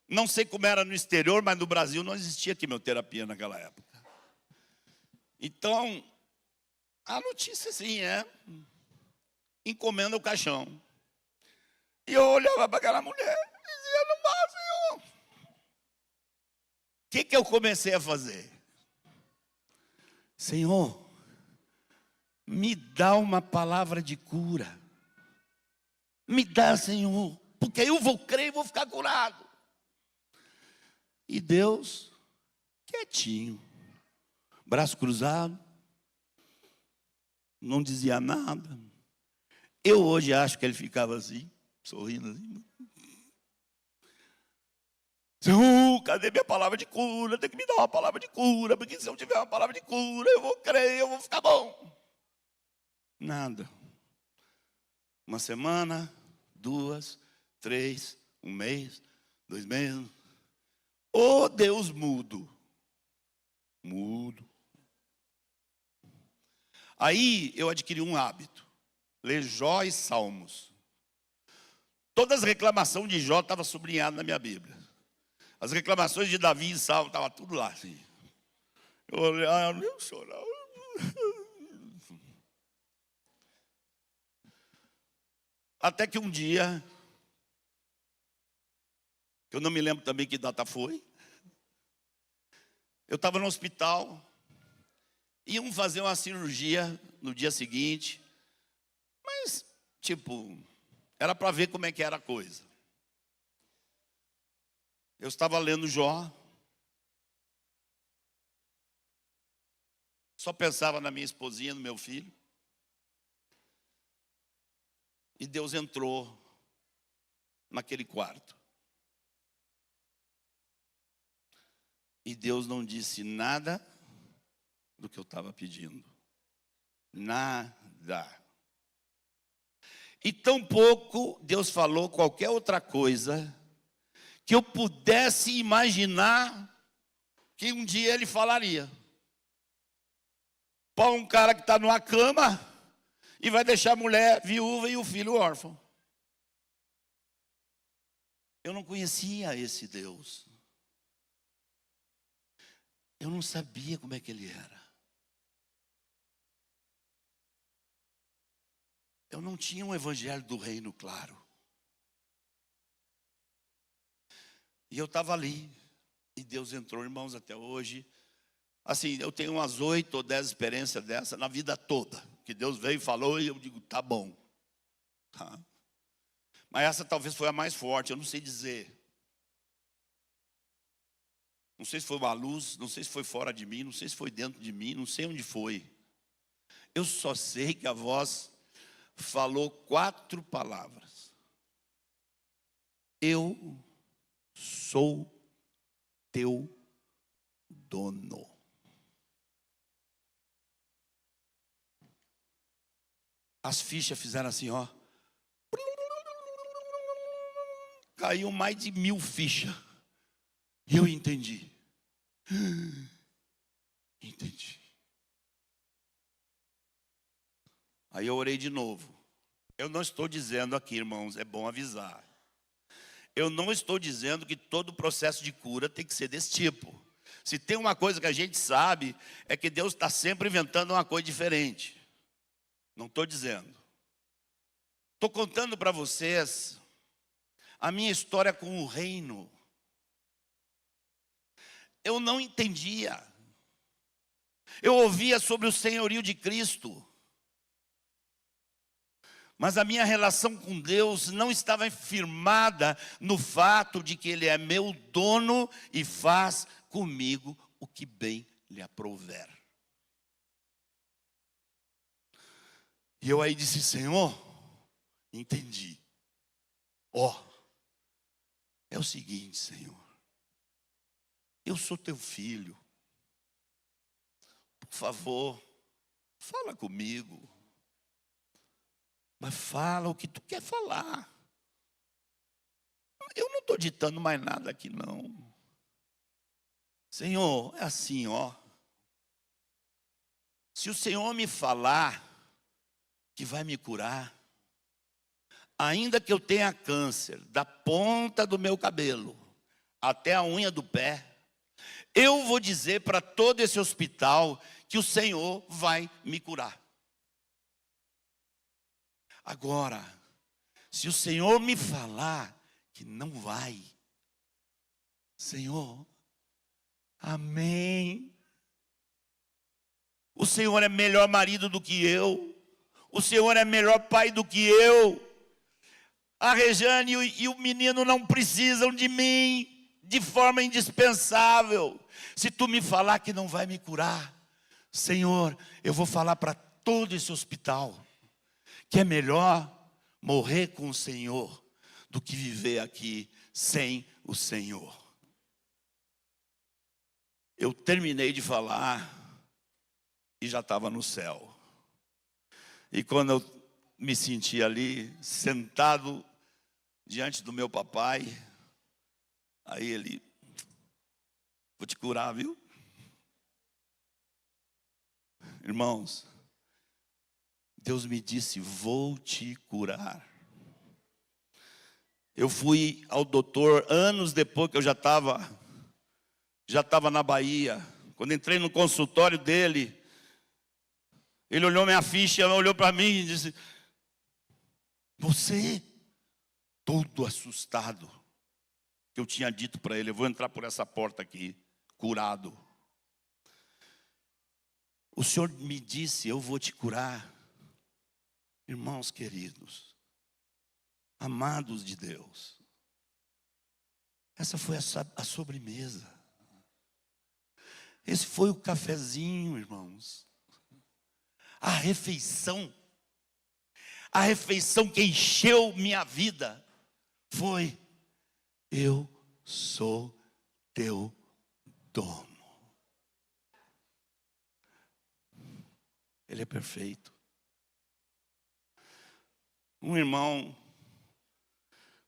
Não sei como era no exterior, mas no Brasil não existia quimioterapia naquela época. Então, a notícia assim encomenda o caixão. E eu olhava para aquela mulher e dizia, não dá, Senhor. O que eu comecei a fazer? Senhor, me dá uma palavra de cura. Me dá, Senhor, porque eu vou crer e vou ficar curado. E Deus, quietinho, braço cruzado, não dizia nada. Eu hoje acho que ele ficava assim, sorrindo assim. Senhor, cadê minha palavra de cura? Tem que me dar uma palavra de cura, porque se eu tiver uma palavra de cura, eu vou crer, eu vou ficar bom. Nada. 1 semana, 2, 3, 1 mês, 2 meses. Ô Deus mudo, Aí eu adquiri um hábito: ler Jó e Salmos. Todas as reclamações de Jó estavam sublinhadas na minha Bíblia. As reclamações de Davi e Salmo estavam tudo lá assim. Eu olhava, eu chorava. Até que um dia, que eu não me lembro também que data foi, eu estava no hospital, iam fazer uma cirurgia no dia seguinte, mas, tipo, era para ver como é que era a coisa. Eu estava lendo Jó, só pensava na minha esposinha, no meu filho, e Deus entrou naquele quarto. E Deus não disse nada do que eu estava pedindo. Nada. E tampouco Deus falou qualquer outra coisa que eu pudesse imaginar que um dia Ele falaria. Para um cara que está numa cama e vai deixar a mulher viúva e o filho órfão. Eu não conhecia esse Deus. Eu não sabia como é que Ele era. Eu não tinha um evangelho do reino claro. E eu estava ali. E Deus entrou, irmãos, até hoje. Assim, eu tenho umas 8 ou 10 experiências dessa na vida toda. Que Deus veio e falou e eu digo, tá bom. Tá. Mas essa talvez foi a mais forte, eu não sei dizer. Não sei se foi uma luz, não sei se foi fora de mim, não sei se foi dentro de mim, não sei onde foi. Eu só sei que a voz falou 4 palavras. Eu sou teu dono. As fichas fizeram assim, ó. Caiu mais de 1000 fichas. E eu entendi. Entendi. Aí eu orei de novo. Eu não estou dizendo aqui, irmãos, é bom avisar. Eu não estou dizendo que todo processo de cura tem que ser desse tipo. Se tem uma coisa que a gente sabe, é que Deus está sempre inventando uma coisa diferente. Não estou dizendo. Estou contando para vocês a minha história com o reino. Eu não entendia. Eu ouvia sobre o senhorio de Cristo. Mas a minha relação com Deus não estava firmada no fato de que Ele é meu dono e faz comigo o que bem lhe aprouver. E eu aí disse, Senhor, entendi. É o seguinte, Senhor. Eu sou teu filho. Por favor, fala comigo. Mas fala o que tu quer falar. Eu não estou ditando mais nada aqui, não. Senhor, é assim, ó. Se o Senhor me falar que vai me curar, ainda que eu tenha câncer da ponta do meu cabelo até a unha do pé, eu vou dizer para todo esse hospital que o Senhor vai me curar. Agora, se o Senhor me falar que não vai, Senhor, amém. O Senhor é melhor marido do que eu. O Senhor é melhor pai do que eu. A Rejane e o menino não precisam de mim de forma indispensável. Se tu me falar que não vai me curar, Senhor, eu vou falar para todo esse hospital que é melhor morrer com o Senhor do que viver aqui sem o Senhor. Eu terminei de falar e já estava no céu. E quando eu me senti ali, sentado diante do meu papai, aí ele, vou te curar, viu? Irmãos, Deus me disse: vou te curar. Eu fui ao doutor anos depois que eu já estava na Bahia. Quando entrei no consultório dele, ele olhou minha ficha, olhou para mim e disse: você, todo assustado, que eu tinha dito para ele: eu vou entrar por essa porta aqui, curado. O Senhor me disse: eu vou te curar. Irmãos queridos, amados de Deus, essa foi a sobremesa. Esse foi o cafezinho, irmãos. A refeição que encheu minha vida foi: eu sou teu dono. Ele é perfeito. Um irmão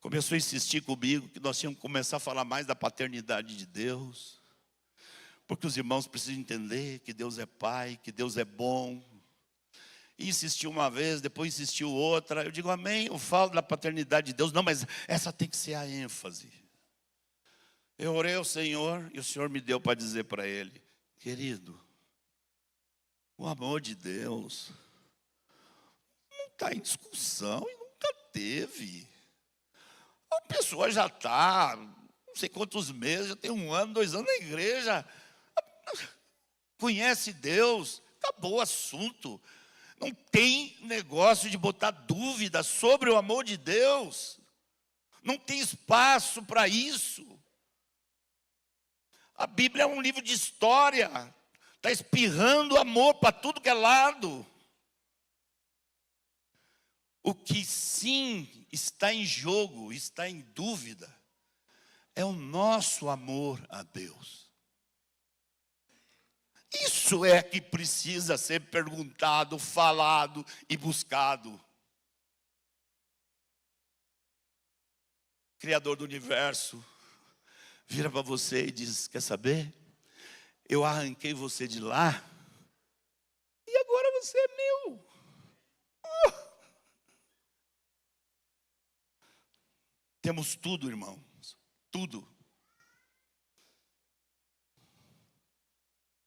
começou a insistir comigo que nós tínhamos que começar a falar mais da paternidade de Deus, porque os irmãos precisam entender que Deus é Pai, que Deus é bom. E insistiu uma vez, depois insistiu outra. Eu digo: amém, eu falo da paternidade de Deus. Não, mas essa tem que ser a ênfase. Eu orei ao Senhor e o Senhor me deu para dizer para ele: querido, o amor de Deus não está em discussão e nunca teve. A pessoa já está, não sei quantos meses, já tem 1 ano, 2 anos na igreja, conhece Deus, acabou o assunto. Não tem negócio de botar dúvida sobre o amor de Deus. Não tem espaço para isso. A Bíblia é um livro de história. Está espirrando amor para tudo que é lado. O que sim está em jogo, está em dúvida, é o nosso amor a Deus. Isso é que precisa ser perguntado, falado e buscado. Criador do universo vira para você e diz: quer saber? Eu arranquei você de lá e agora você é meu. Temos tudo, irmãos, tudo.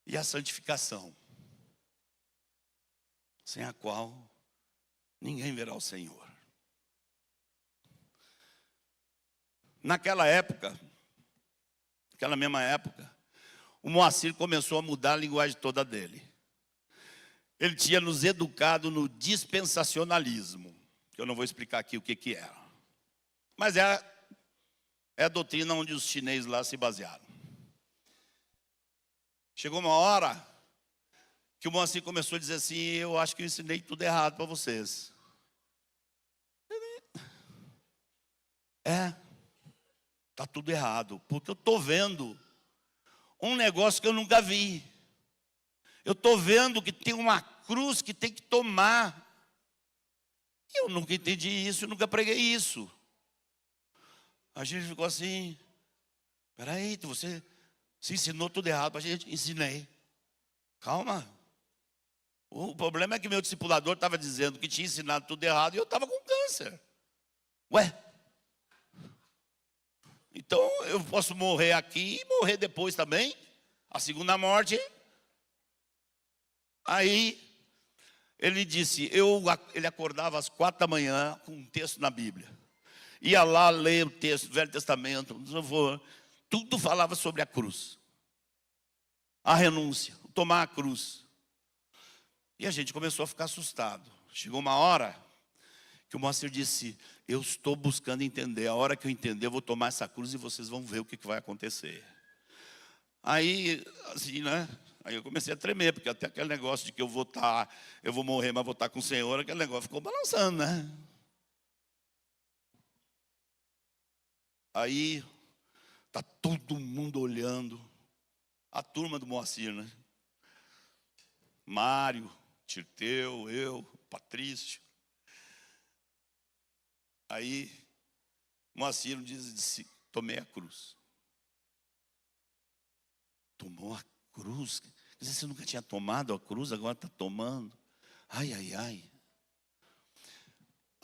E a santificação, sem a qual ninguém verá o Senhor. Naquela época, naquela mesma época, o Moacir começou a mudar a linguagem toda dele. Ele tinha nos educado no dispensacionalismo, que eu não vou explicar aqui o que é. Mas é a doutrina onde os chineses lá se basearam. Chegou uma hora que o Moacir começou a dizer assim: eu acho que eu ensinei tudo errado para vocês. Está tudo errado, porque eu estou vendo um negócio que eu nunca vi. Eu estou vendo que tem uma cruz que tem que tomar. Eu nunca entendi isso, eu nunca preguei isso. A gente ficou assim: peraí, você se ensinou tudo errado para a gente? Ensinei. Calma. O problema é que meu discipulador estava dizendo que tinha ensinado tudo errado e eu estava com câncer. Ué? Então eu posso morrer aqui e morrer depois também? A segunda morte? Aí ele disse, ele acordava às 4 da manhã com um texto na Bíblia. Ia lá ler o texto do Velho Testamento, tudo falava sobre a cruz. A renúncia, tomar a cruz. E a gente começou a ficar assustado. Chegou uma hora que o Moacir disse: eu estou buscando entender. A hora que eu entender, eu vou tomar essa cruz e vocês vão ver o que vai acontecer. Aí, assim, né? Aí eu comecei a tremer, porque até aquele negócio de que eu vou morrer, mas vou estar com o Senhor, aquele negócio ficou balançando, né? Aí, está todo mundo olhando. A turma do Moacir, né? Mário, Tirteu, eu, Patrício. Aí, Moacir disse: tomei a cruz. Tomou a cruz? Quer dizer, você nunca tinha tomado a cruz, agora está tomando. Ai, ai, ai.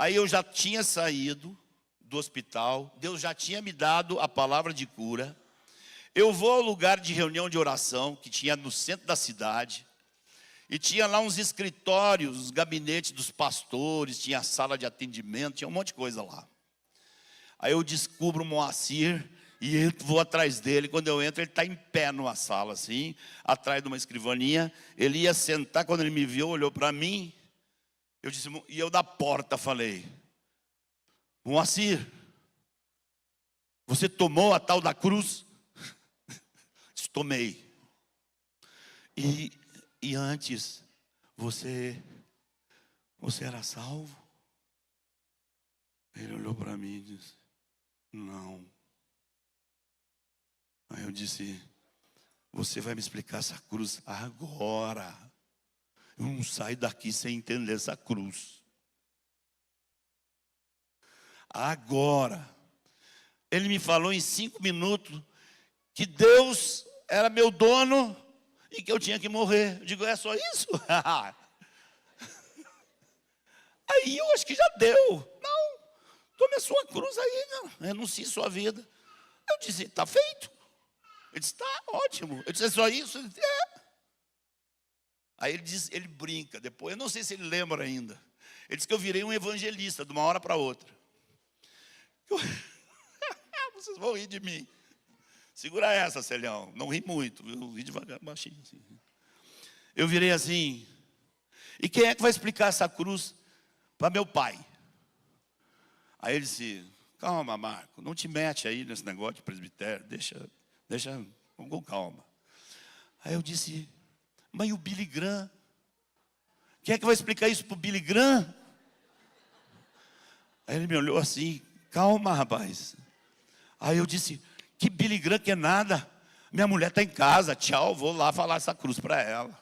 Aí eu já tinha saído do hospital, Deus já tinha me dado a palavra de cura. Eu vou ao lugar de reunião de oração, que tinha no centro da cidade, e tinha lá uns escritórios, os gabinetes dos pastores, tinha a sala de atendimento, tinha um monte de coisa lá. Aí eu descubro o Moacir e vou atrás dele. Quando eu entro, ele está em pé numa sala assim, atrás de uma escrivaninha. Ele ia sentar, quando ele me viu, olhou para mim. Eu disse, e eu da porta falei, Moacir, você tomou a tal da cruz? Tomei. E antes, você era salvo? Ele olhou para mim e disse, não. Aí eu disse, você vai me explicar essa cruz agora. Eu não saio daqui sem entender essa cruz. Agora. Ele me falou em 5 minutos que Deus era meu dono e que eu tinha que morrer. Eu digo, é só isso? Aí eu acho que já deu. Não, tome a sua cruz aí, renuncie sua vida. Eu disse, está feito. Ele disse, está ótimo. Eu disse, é só isso? Ele disse, é. Aí ele diz, ele brinca depois, eu não sei se ele lembra ainda. Ele disse que eu virei um evangelista de uma hora para outra. Vocês vão rir de mim. Segura essa, Celhão. Não ri muito, viu? Ri devagar, baixinho assim. Eu virei assim. E quem é que vai explicar essa cruz para meu pai? Aí ele disse, calma, Marco, não te mete aí nesse negócio de presbitério. Deixa, vamos com calma. Aí eu disse, mas e o Billy Graham? Quem é que vai explicar isso para o Billy Graham? Aí ele me olhou assim, calma, rapaz. Aí eu disse, que Billy Graham que é nada. Minha mulher está em casa, tchau, vou lá falar essa cruz para ela.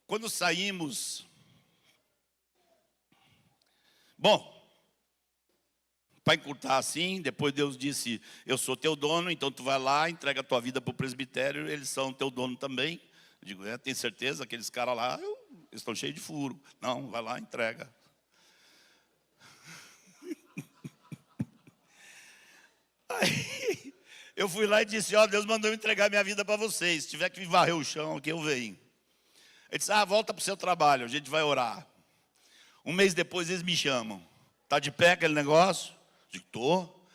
Quando saímos, bom, para encurtar assim, depois Deus disse, eu sou teu dono, então tu vai lá, entrega a tua vida para o presbitério, eles são teu dono também. Eu digo, tem certeza, aqueles caras lá, eles estão cheios de furo. Não, vai lá, entrega. Aí, eu fui lá e disse, Deus mandou eu entregar minha vida para vocês, se tiver que varrer o chão aqui, eu venho. Ele disse, volta para o seu trabalho, a gente vai orar. Um mês depois eles me chamam. Está de pé aquele negócio? Eu digo, estou.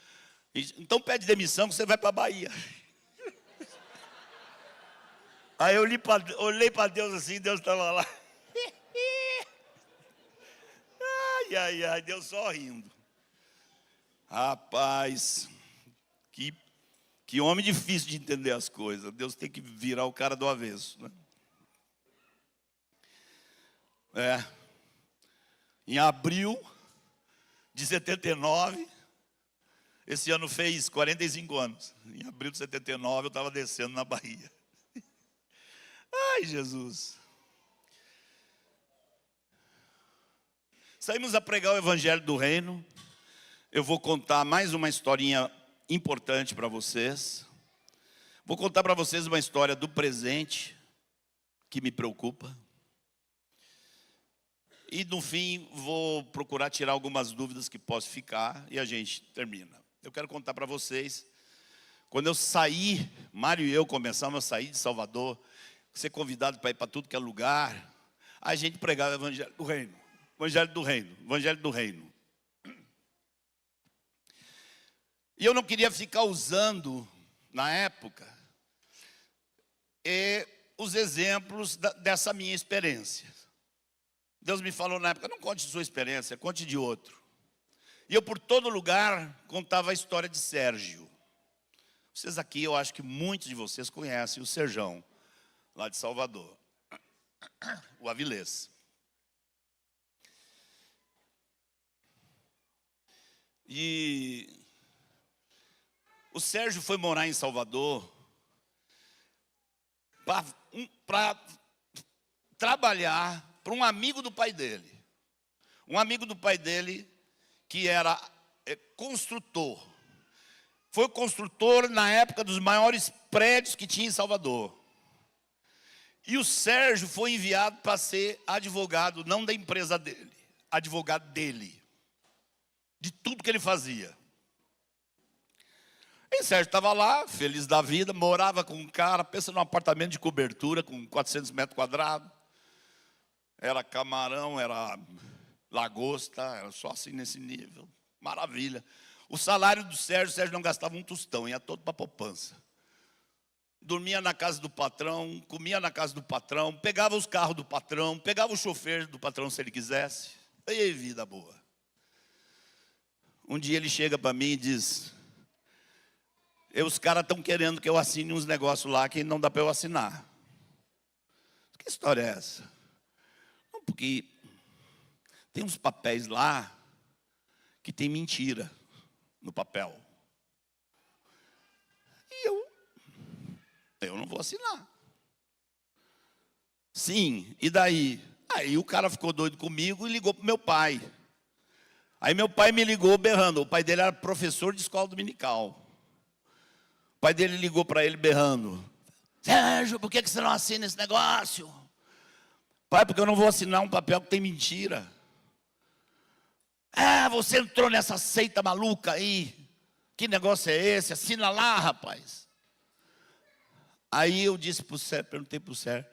Então pede demissão que você vai para a Bahia. Aí eu olhei para Deus assim, Deus estava lá. Ai, Deus só rindo. Rapaz, que homem difícil de entender as coisas. Deus tem que virar o cara do avesso, né? Em abril de 79, esse ano fez 45 anos. Em abril de 79 eu estava descendo na Bahia. Ai, Jesus. Saímos a pregar o Evangelho do Reino. Eu vou contar mais uma historinha importante para vocês. Vou contar para vocês uma história do presente que me preocupa. E no fim vou procurar tirar algumas dúvidas que possam ficar e a gente termina. Eu quero contar para vocês, quando eu saí, Mário e eu começamos a sair de Salvador, ser convidado para ir para tudo que é lugar, a gente pregava o Evangelho do Reino. Evangelho do Reino, Evangelho do Reino. E eu não queria ficar usando, na época, os exemplos dessa minha experiência. Deus me falou na época, não conte sua experiência, conte de outro. E eu por todo lugar contava a história de Sérgio. Vocês aqui, eu acho que muitos de vocês conhecem o Serjão, lá de Salvador. O Avilés. E o Sérgio foi morar em Salvador para trabalhar para um amigo do pai dele. Um amigo do pai dele, que era construtor. Foi construtor na época dos maiores prédios que tinha em Salvador. E o Sérgio foi enviado para ser advogado, não da empresa dele, advogado dele. De tudo que ele fazia. E o Sérgio estava lá, feliz da vida, morava com um cara, pensa num apartamento de cobertura com 400 metros quadrados. Era camarão, era lagosta, era só assim nesse nível. Maravilha. O salário do Sérgio, o Sérgio não gastava um tostão, ia todo para a poupança. Dormia na casa do patrão, comia na casa do patrão, pegava os carros do patrão, pegava o chofer do patrão se ele quisesse. E aí, vida boa. Um dia ele chega para mim e diz: os caras estão querendo que eu assine uns negócios lá que não dá para eu assinar. Que história é essa? Não, porque tem uns papéis lá que tem mentira no papel. E eu não vou assinar. Sim, e daí? Aí o cara ficou doido comigo e ligou para o meu pai. Aí meu pai me ligou berrando. O pai dele era professor de escola dominical. O pai dele ligou para ele berrando: Sérgio, por que você não assina esse negócio? Pai, porque eu não vou assinar um papel que tem mentira. Você entrou nessa seita maluca aí. Que negócio é esse? Assina lá, rapaz. Aí eu disse para o Sérgio, perguntei para o Sérgio: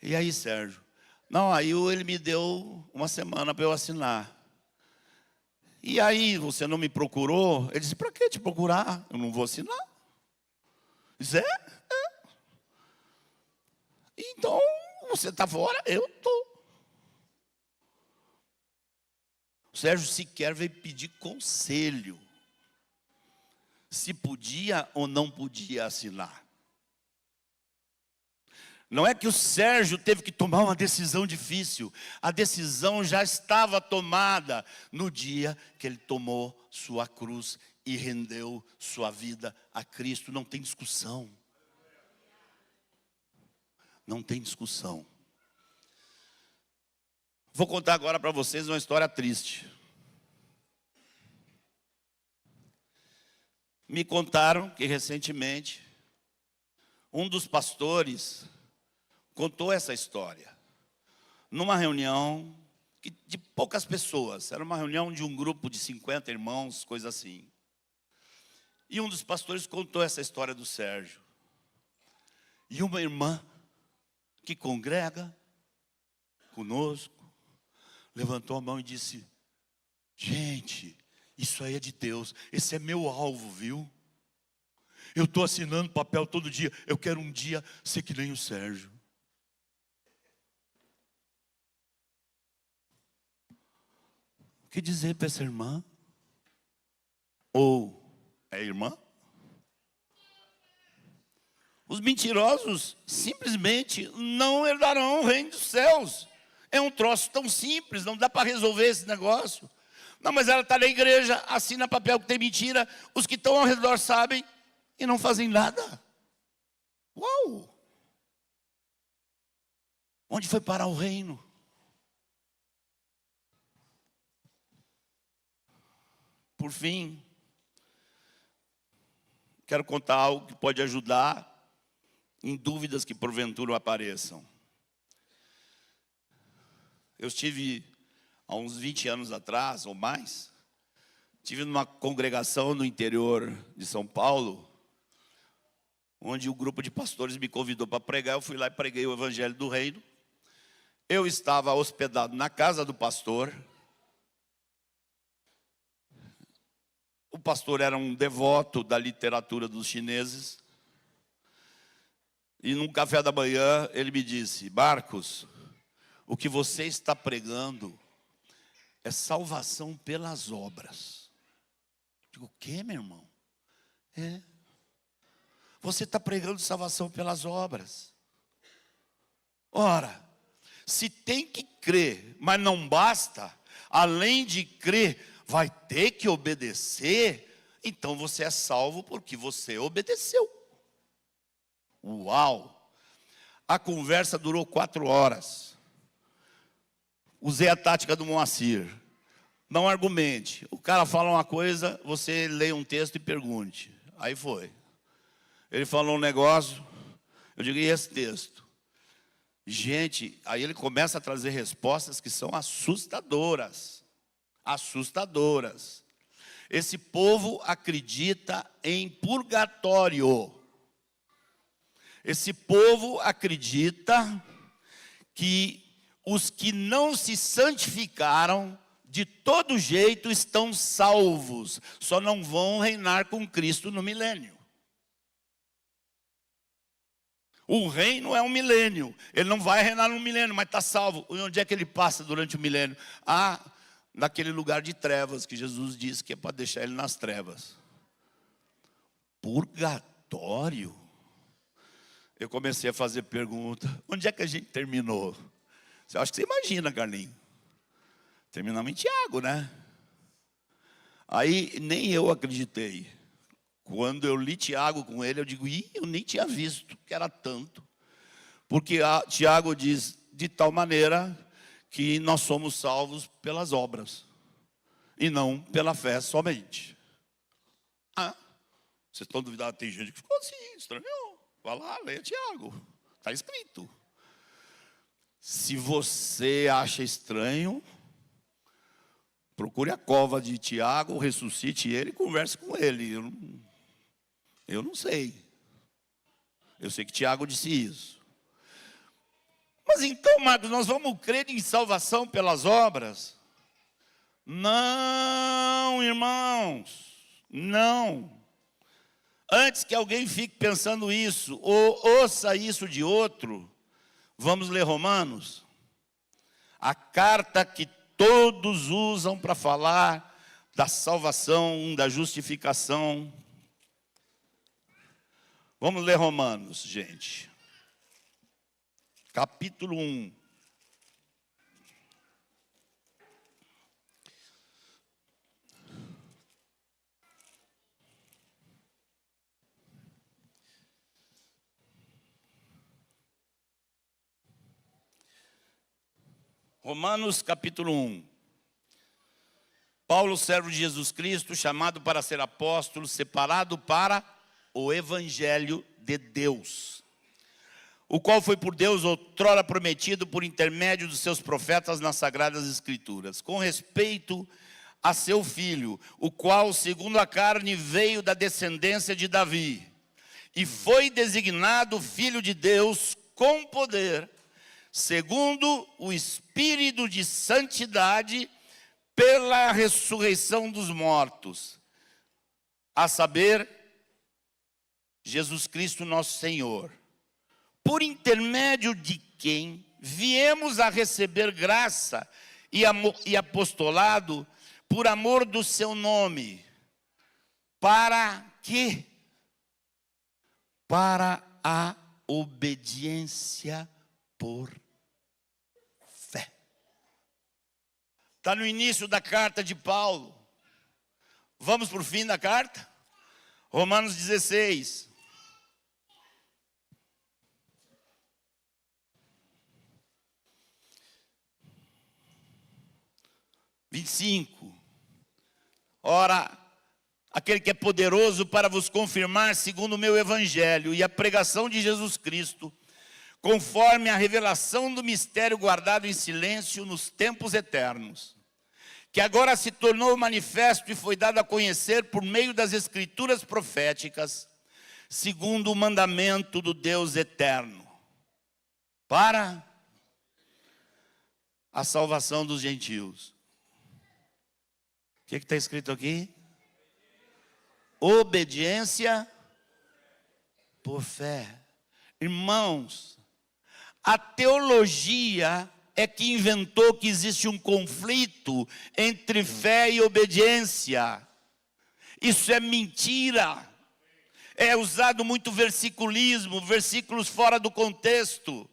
e aí, Sérgio? Não, aí ele me deu uma semana para eu assinar. E aí, você não me procurou? Ele disse: para que te procurar? Eu não vou assinar. Disse: então, você está fora? Eu estou. O Sérgio sequer veio pedir conselho se podia ou não podia assinar. Não é que o Sérgio teve que tomar uma decisão difícil. A decisão já estava tomada no dia que ele tomou sua cruz e rendeu sua vida a Cristo. Não tem discussão. Não tem discussão. Vou contar agora para vocês uma história triste. Me contaram que recentemente um dos pastores contou essa história numa reunião de poucas pessoas. Era uma reunião de um grupo de 50 irmãos, coisa assim. E um dos pastores contou essa história do Sérgio. E uma irmã que congrega conosco levantou a mão e disse: gente, isso aí é de Deus. Esse é meu alvo, viu? Eu estou assinando papel todo dia. Eu quero um dia ser que nem o Sérgio. O que dizer para essa irmã? Ou é irmã? Os mentirosos simplesmente não herdarão o reino dos céus. É um troço tão simples, não dá para resolver esse negócio. Não, mas ela está na igreja, assina papel que tem mentira. Os que estão ao redor sabem e não fazem nada. Uau! Onde foi parar o reino? Por fim, quero contar algo que pode ajudar em dúvidas que porventura apareçam. Eu estive há uns 20 anos atrás, ou mais, estive numa congregação no interior de São Paulo, onde o grupo de pastores me convidou para pregar. Eu fui lá e preguei o Evangelho do Reino. Eu estava hospedado na casa do pastor. O pastor era um devoto da literatura dos chineses. E num café da manhã ele me disse: Marcos, o que você está pregando é salvação pelas obras. Eu digo: o quê, meu irmão? Você está pregando salvação pelas obras. Ora, se tem que crer, mas não basta, além de crer, vai ter que obedecer, então você é salvo porque você obedeceu. Uau! A conversa durou 4 horas. Usei a tática do Moacir. Não argumente. O cara fala uma coisa, você lê um texto e pergunte. Aí foi. Ele falou um negócio, eu digo, e esse texto? Gente, aí ele começa a trazer respostas que são assustadoras. Assustadoras. Esse povo acredita em purgatório. Esse povo acredita que os que não se santificaram, de todo jeito estão salvos. Só não vão reinar com Cristo no milênio. O reino é um milênio. Ele não vai reinar no milênio, mas está salvo. E onde é que ele passa durante o milênio? Naquele lugar de trevas, que Jesus disse que é para deixar ele nas trevas. Purgatório? Eu comecei a fazer pergunta. Onde é que a gente terminou? Você acha que você imagina, Carlinhos? Terminamos em Tiago, né? Aí nem eu acreditei. Quando eu li Tiago com ele, eu digo, eu nem tinha visto que era tanto. Porque Tiago diz, de tal maneira que nós somos salvos pelas obras. E não pela fé somente. Vocês estão duvidando? Tem gente que ficou assim, estranhou. Vai lá, leia Tiago. Está escrito. Se você acha estranho, procure a cova de Tiago, ressuscite ele e converse com ele. Eu não sei. Eu sei que Tiago disse isso. Mas então, Marcos, nós vamos crer em salvação pelas obras? Não, irmãos. Não. Antes que alguém fique pensando isso, ou ouça isso de outro, vamos ler Romanos? A carta que todos usam para falar da salvação, da justificação. Vamos ler Romanos, gente. Capítulo 1. Romanos capítulo 1. Paulo, servo de Jesus Cristo, chamado para ser apóstolo, separado para o Evangelho de Deus, o qual foi por Deus outrora prometido por intermédio dos seus profetas nas Sagradas Escrituras, com respeito a seu filho, o qual, segundo a carne, veio da descendência de Davi, e foi designado Filho de Deus com poder, segundo o Espírito de santidade, pela ressurreição dos mortos, a saber, Jesus Cristo nosso Senhor, por intermédio de quem viemos a receber graça e apostolado por amor do seu nome, para que? Para a obediência por fé. Está no início da carta de Paulo. Vamos para o fim da carta? Romanos 16. Ora, aquele que é poderoso para vos confirmar segundo o meu evangelho e a pregação de Jesus Cristo, conforme a revelação do mistério guardado em silêncio nos tempos eternos, que agora se tornou manifesto e foi dado a conhecer por meio das escrituras proféticas, segundo o mandamento do Deus eterno, para a salvação dos gentios. O que está escrito aqui? Obediência por fé. Irmãos, a teologia é que inventou que existe um conflito entre fé e obediência. Isso é mentira. É usado muito versiculismo, versículos fora do contexto.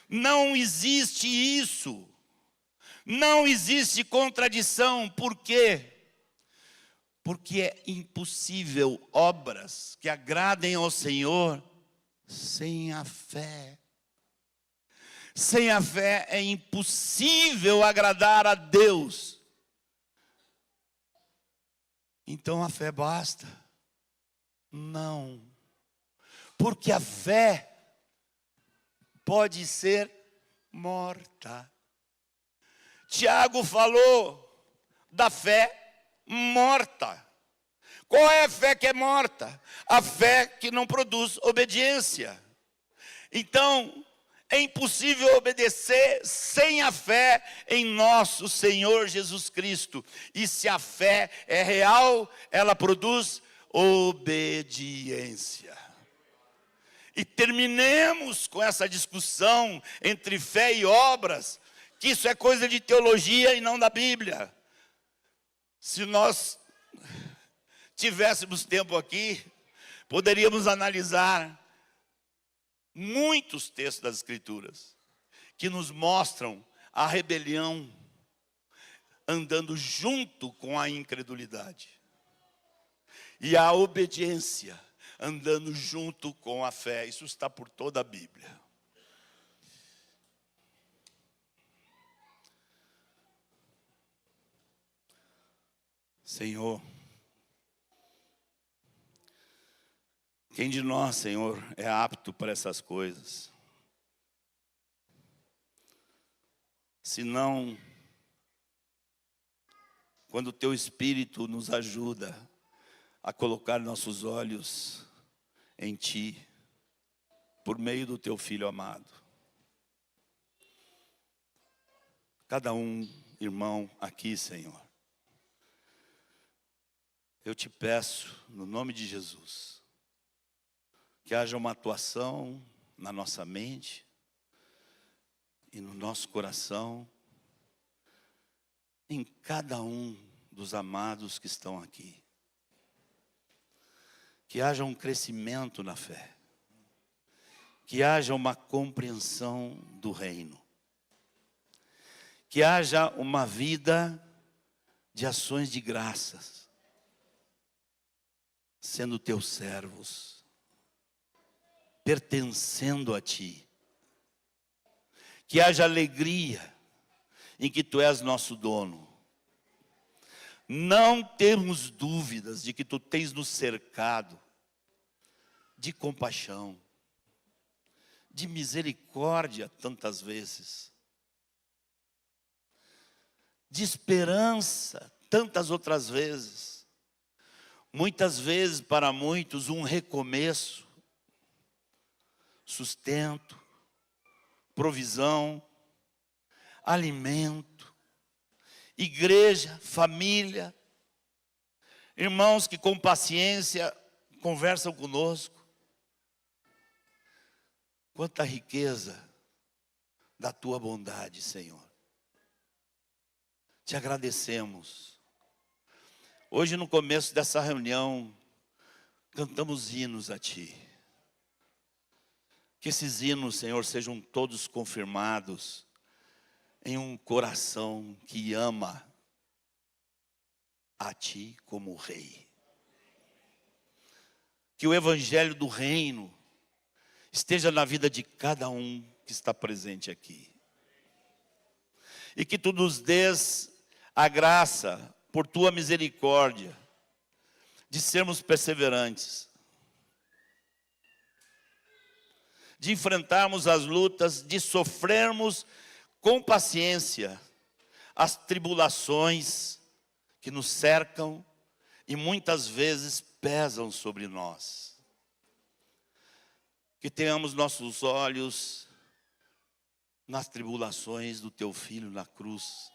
Não existe isso. Não existe contradição. Por quê? Porque é impossível obras que agradem ao Senhor sem a fé. Sem a fé é impossível agradar a Deus. Então a fé basta? Não. Porque a fé pode ser morta. Tiago falou da fé morta. Qual é a fé que é morta? A fé que não produz obediência. Então, é impossível obedecer sem a fé em nosso Senhor Jesus Cristo. E se a fé é real, ela produz obediência. E terminemos com essa discussão entre fé e obras, que isso é coisa de teologia e não da Bíblia. Se nós tivéssemos tempo aqui, poderíamos analisar muitos textos das Escrituras que nos mostram a rebelião andando junto com a incredulidade e a obediência andando junto com a fé. Isso está por toda a Bíblia. Senhor, quem de nós, Senhor, é apto para essas coisas? Senão, quando o Teu Espírito nos ajuda a colocar nossos olhos em Ti, por meio do Teu Filho amado. Cada um, irmão, aqui, Senhor, eu te peço, no nome de Jesus, que haja uma atuação na nossa mente e no nosso coração, em cada um dos amados que estão aqui. Que haja um crescimento na fé, que haja uma compreensão do reino, que haja uma vida de ações de graças, sendo teus servos, pertencendo a Ti, que haja alegria em que Tu és nosso dono. Não temos dúvidas de que Tu tens nos cercado de compaixão, de misericórdia tantas vezes, de esperança tantas outras vezes. Muitas vezes para muitos um recomeço, sustento, provisão, alimento, igreja, família, irmãos que com paciência conversam conosco. Quanta riqueza da Tua bondade, Senhor. Te agradecemos. Hoje, no começo dessa reunião, cantamos hinos a Ti. Que esses hinos, Senhor, sejam todos confirmados em um coração que ama a Ti como Rei. Que o Evangelho do Reino esteja na vida de cada um que está presente aqui. E que Tu nos dês a graça, por Tua misericórdia, de sermos perseverantes, de enfrentarmos as lutas, de sofrermos com paciência as tribulações que nos cercam e muitas vezes pesam sobre nós. Que tenhamos nossos olhos nas tribulações do Teu Filho na cruz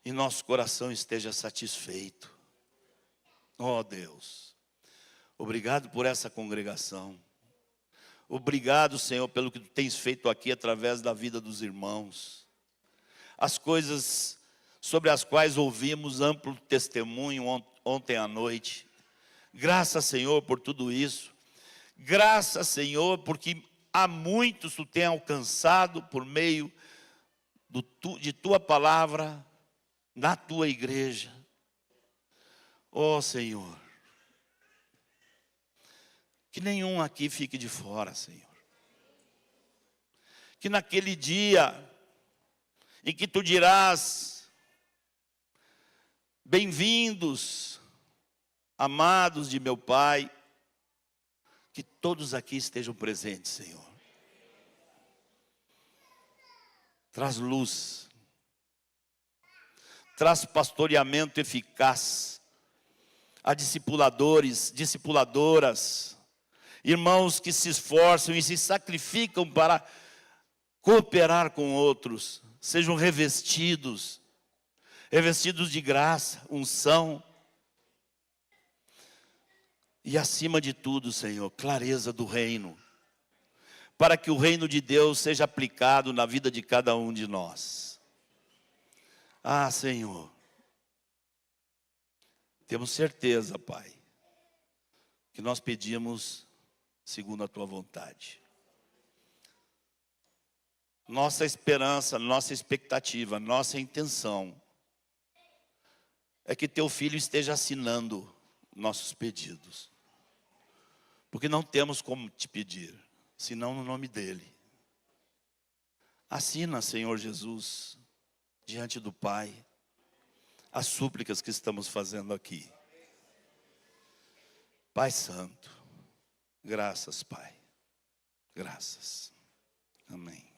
e nosso coração esteja satisfeito. Ó Deus, obrigado por essa congregação. Obrigado, Senhor, pelo que Tu tens feito aqui através da vida dos irmãos. As coisas sobre as quais ouvimos amplo testemunho ontem à noite. Graças, Senhor, por tudo isso. Graças, Senhor, porque há muitos Tu tem alcançado por meio de Tua palavra na Tua igreja. Ó Senhor, que nenhum aqui fique de fora, Senhor. Que naquele dia em que Tu dirás: Bem-vindos, amados de meu Pai, que todos aqui estejam presentes, Senhor. Traz luz, traz pastoreamento eficaz a discipuladores, discipuladoras, irmãos que se esforçam e se sacrificam para cooperar com outros, sejam revestidos de graça, unção, e acima de tudo, Senhor, clareza do reino, para que o reino de Deus seja aplicado na vida de cada um de nós. Ah, Senhor, temos certeza, Pai, que nós pedimos segundo a Tua vontade. Nossa esperança, nossa expectativa, nossa intenção é que Teu Filho esteja assinando nossos pedidos. Porque não temos como te pedir, senão no nome dEle. Assina, Senhor Jesus, diante do Pai, as súplicas que estamos fazendo aqui. Pai Santo, graças, Pai. Graças. Amém.